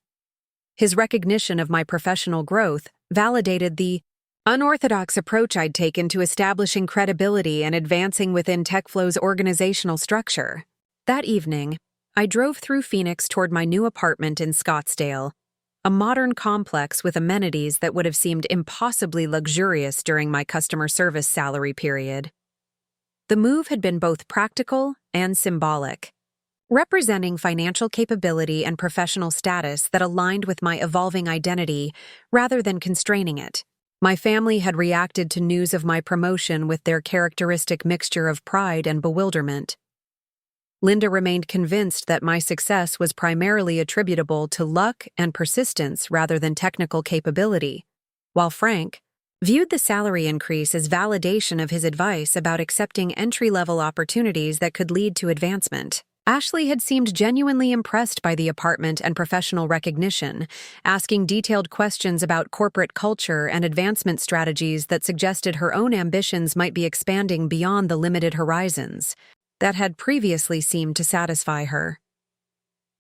His recognition of my professional growth validated the unorthodox approach I'd taken to establishing credibility and advancing within TechFlow's organizational structure. That evening, I drove through Phoenix toward my new apartment in Scottsdale, a modern complex with amenities that would have seemed impossibly luxurious during my customer service salary period. The move had been both practical and symbolic, representing financial capability and professional status that aligned with my evolving identity rather than constraining it. My family had reacted to news of my promotion with their characteristic mixture of pride and bewilderment. Linda remained convinced that my success was primarily attributable to luck and persistence rather than technical capability, while Frank viewed the salary increase as validation of his advice about accepting entry-level opportunities that could lead to advancement. Ashley had seemed genuinely impressed by the apartment and professional recognition, asking detailed questions about corporate culture and advancement strategies that suggested her own ambitions might be expanding beyond the limited horizons that had previously seemed to satisfy her.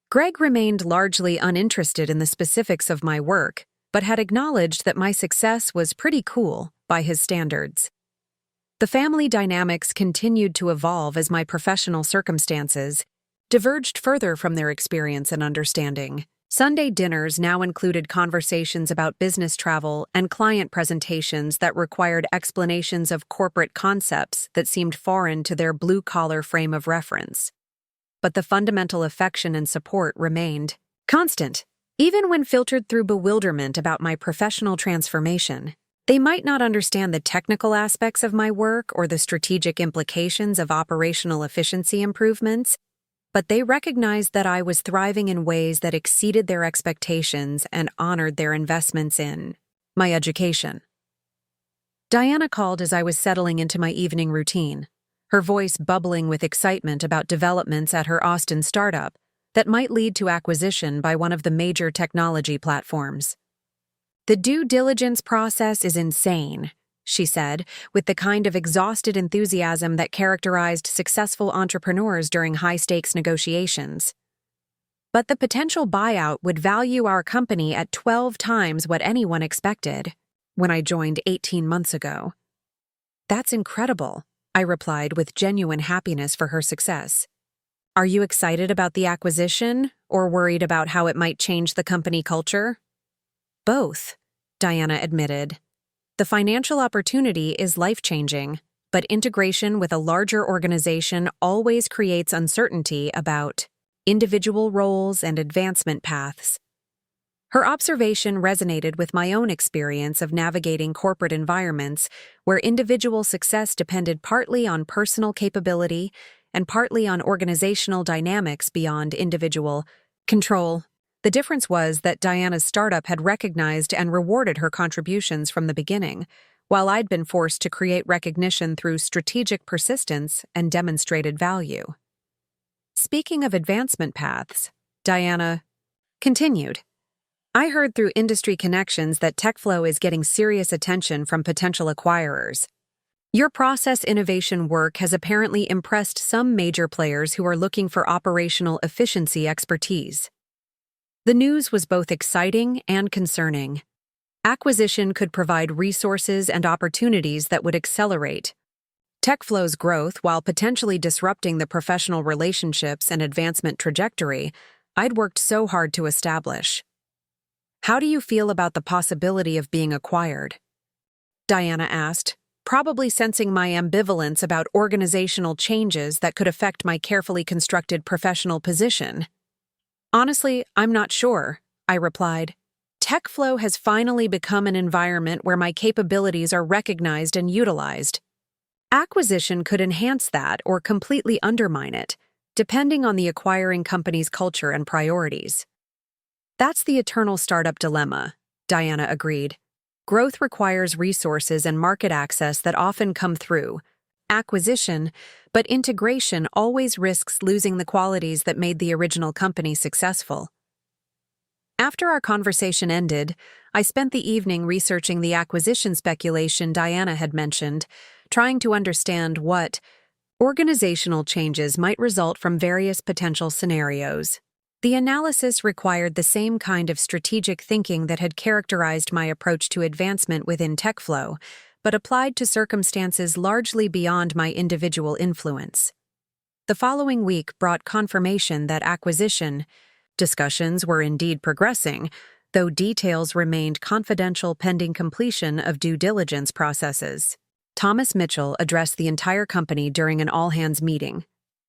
Greg remained largely uninterested in the specifics of my work, but had acknowledged that my success was pretty cool by his standards. The family dynamics continued to evolve as my professional circumstances diverged further from their experience and understanding. Sunday dinners now included conversations about business travel and client presentations that required explanations of corporate concepts that seemed foreign to their blue-collar frame of reference. But the fundamental affection and support remained constant, even when filtered through bewilderment about my professional transformation. They might not understand the technical aspects of my work or the strategic implications of operational efficiency improvements, but they recognized that I was thriving in ways that exceeded their expectations and honored their investments in my education. Diana called as I was settling into my evening routine, her voice bubbling with excitement about developments at her Austin startup that might lead to acquisition by one of the major technology platforms. "The due diligence process is insane," she said, with the kind of exhausted enthusiasm that characterized successful entrepreneurs during high-stakes negotiations. "But the potential buyout would value our company at 12 times what anyone expected when I joined 18 months ago." "That's incredible," I replied with genuine happiness for her success. "Are you excited about the acquisition or worried about how it might change the company culture?" "Both," Diana admitted. "The financial opportunity is life-changing, but integration with a larger organization always creates uncertainty about individual roles and advancement paths." Her observation resonated with my own experience of navigating corporate environments where individual success depended partly on personal capability and partly on organizational dynamics beyond individual control. The difference was that Diana's startup had recognized and rewarded her contributions from the beginning, while I'd been forced to create recognition through strategic persistence and demonstrated value. "Speaking of advancement paths," Diana continued, "I heard through industry connections that TechFlow is getting serious attention from potential acquirers. Your process innovation work has apparently impressed some major players who are looking for operational efficiency expertise." The news was both exciting and concerning. Acquisition could provide resources and opportunities that would accelerate TechFlow's growth while potentially disrupting the professional relationships and advancement trajectory I'd worked so hard to establish. "How do you feel about the possibility of being acquired?" Diana asked, probably sensing my ambivalence about organizational changes that could affect my carefully constructed professional position. "Honestly, I'm not sure," I replied. TechFlow has finally become an environment where my capabilities are recognized and utilized. Acquisition could enhance that or completely undermine it, depending on the acquiring company's culture and priorities. That's the eternal startup dilemma, Diana agreed. Growth requires resources and market access that often come through acquisition, but integration always risks losing the qualities that made the original company successful. After our conversation ended, I spent the evening researching the acquisition speculation Diana had mentioned, trying to understand what organizational changes might result from various potential scenarios. The analysis required the same kind of strategic thinking that had characterized my approach to advancement within TechFlow, but applied to circumstances largely beyond my individual influence. The following week brought confirmation that acquisition discussions were indeed progressing, though details remained confidential pending completion of due diligence processes. Thomas Mitchell addressed the entire company during an all-hands meeting,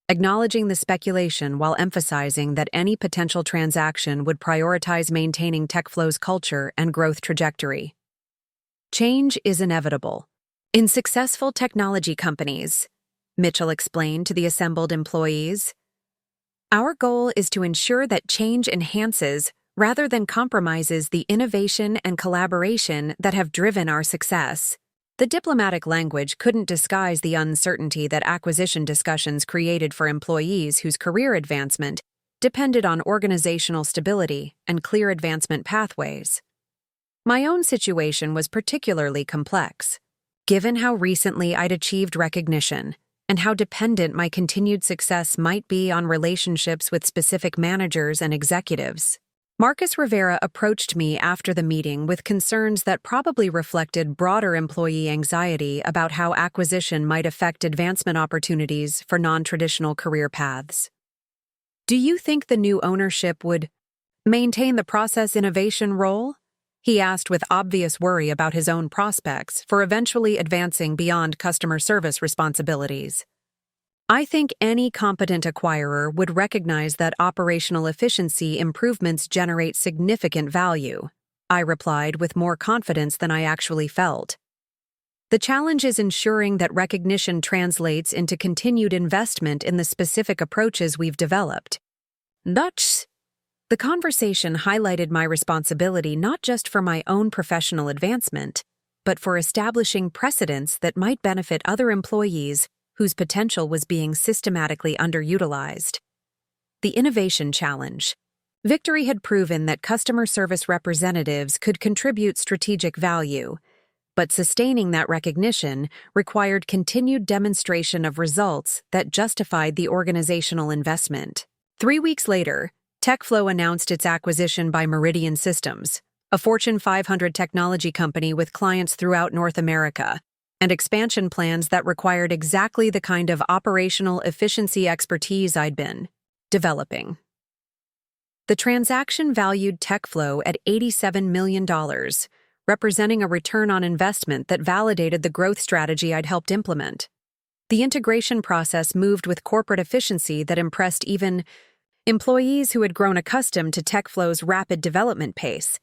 acknowledging the speculation while emphasizing that any potential transaction would prioritize maintaining TechFlow's culture and growth trajectory. Change is inevitable. In successful technology companies, Mitchell explained to the assembled employees, our goal is to ensure that change enhances rather than compromises the innovation and collaboration that have driven our success. The diplomatic language couldn't disguise the uncertainty that acquisition discussions created for employees whose career advancement depended on organizational stability and clear advancement pathways. My own situation was particularly complex, given how recently I'd achieved recognition and how dependent my continued success might be on relationships with specific managers and executives. Marcus Rivera approached me after the meeting with concerns that probably reflected broader employee anxiety about how acquisition might affect advancement opportunities for non-traditional career paths. Do you think the new ownership would maintain the process innovation role? He asked with obvious worry about his own prospects for eventually advancing beyond customer service responsibilities. I think any competent acquirer would recognize that operational efficiency improvements generate significant value, I replied with more confidence than I actually felt. The challenge is ensuring that recognition translates into continued investment in the specific approaches we've developed. The conversation highlighted my responsibility not just for my own professional advancement, but for establishing precedents that might benefit other employees whose potential was being systematically underutilized. The innovation challenge. Victory had proven that customer service representatives could contribute strategic value, but sustaining that recognition required continued demonstration of results that justified the organizational investment. 3 weeks later, TechFlow announced its acquisition by Meridian Systems, a Fortune 500 technology company with clients throughout North America, and expansion plans that required exactly the kind of operational efficiency expertise I'd been developing. The transaction valued TechFlow at $87 million, representing a return on investment that validated the growth strategy I'd helped implement. The integration process moved with corporate efficiency that impressed even employees who had grown accustomed to TechFlow's rapid development pace.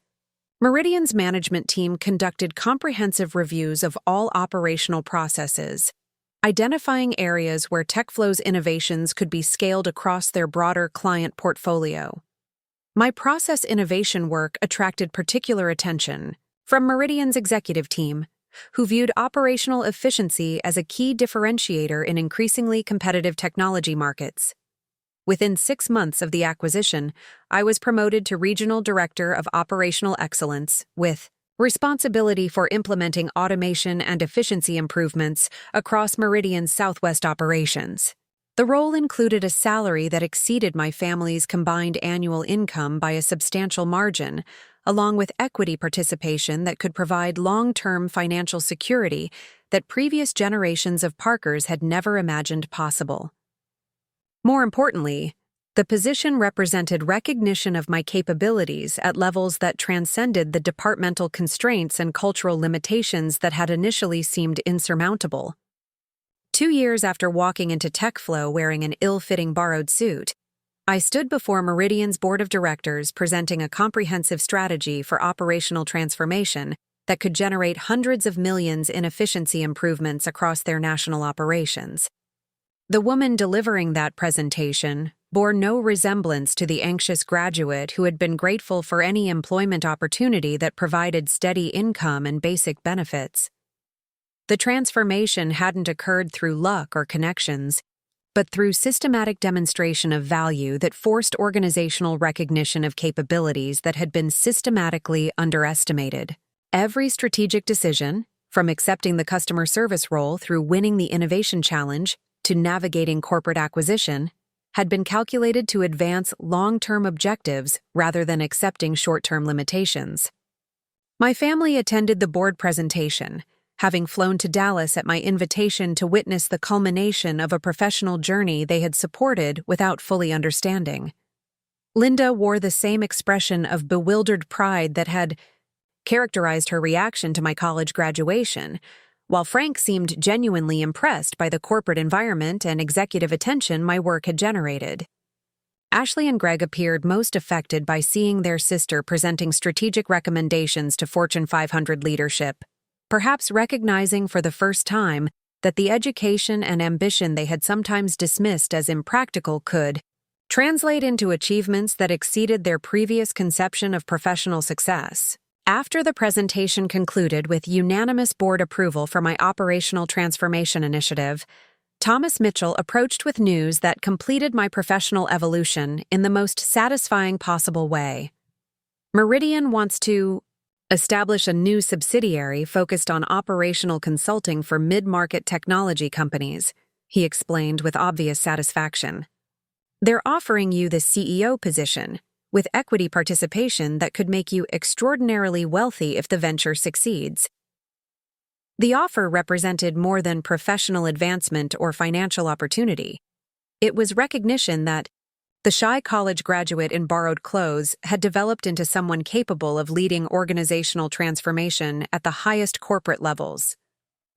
Meridian's management team conducted comprehensive reviews of all operational processes, identifying areas where TechFlow's innovations could be scaled across their broader client portfolio. My process innovation work attracted particular attention from Meridian's executive team, who viewed operational efficiency as a key differentiator in increasingly competitive technology markets. Within 6 months of the acquisition, I was promoted to Regional Director of Operational Excellence, with responsibility for implementing automation and efficiency improvements across Meridian's Southwest operations. The role included a salary that exceeded my family's combined annual income by a substantial margin, along with equity participation that could provide long-term financial security that previous generations of Parkers had never imagined possible. More importantly, the position represented recognition of my capabilities at levels that transcended the departmental constraints and cultural limitations that had initially seemed insurmountable. 2 years after walking into TechFlow wearing an ill-fitting borrowed suit, I stood before Meridian's board of directors presenting a comprehensive strategy for operational transformation that could generate hundreds of millions in efficiency improvements across their national operations. The woman delivering that presentation bore no resemblance to the anxious graduate who had been grateful for any employment opportunity that provided steady income and basic benefits. The transformation hadn't occurred through luck or connections, but through systematic demonstration of value that forced organizational recognition of capabilities that had been systematically underestimated. Every strategic decision, from accepting the customer service role through winning the innovation challenge to navigating corporate acquisition, had been calculated to advance long-term objectives rather than accepting short-term limitations. My family attended the board presentation, having flown to Dallas at my invitation to witness the culmination of a professional journey they had supported without fully understanding. Linda wore the same expression of bewildered pride that had characterized her reaction to my college graduation, while Frank seemed genuinely impressed by the corporate environment and executive attention my work had generated. Ashley and Greg appeared most affected by seeing their sister presenting strategic recommendations to Fortune 500 leadership, perhaps recognizing for the first time that the education and ambition they had sometimes dismissed as impractical could translate into achievements that exceeded their previous conception of professional success. After the presentation concluded with unanimous board approval for my operational transformation initiative, Thomas Mitchell approached with news that completed my professional evolution in the most satisfying possible way. Meridian wants to establish a new subsidiary focused on operational consulting for mid-market technology companies, he explained with obvious satisfaction. They're offering you the CEO position, with equity participation that could make you extraordinarily wealthy if the venture succeeds. The offer represented more than professional advancement or financial opportunity. It was recognition that the shy college graduate in borrowed clothes had developed into someone capable of leading organizational transformation at the highest corporate levels.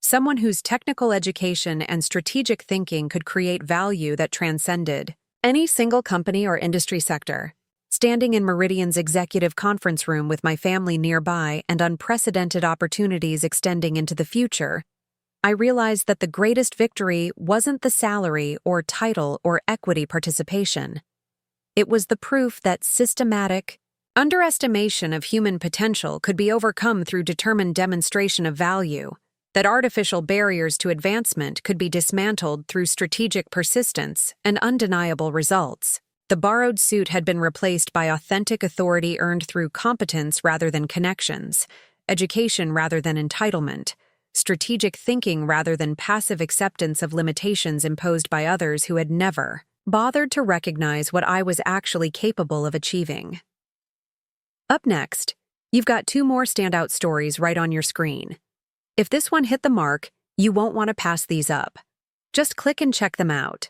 Someone whose technical education and strategic thinking could create value that transcended any single company or industry sector. Standing in Meridian's executive conference room with my family nearby and unprecedented opportunities extending into the future, I realized that the greatest victory wasn't the salary or title or equity participation. It was the proof that systematic underestimation of human potential could be overcome through determined demonstration of value, that artificial barriers to advancement could be dismantled through strategic persistence and undeniable results. The borrowed suit had been replaced by authentic authority earned through competence rather than connections, education rather than entitlement, strategic thinking rather than passive acceptance of limitations imposed by others who had never bothered to recognize what I was actually capable of achieving. Up next, you've got 2 more standout stories right on your screen. If this one hit the mark, you won't want to pass these up. Just click and check them out.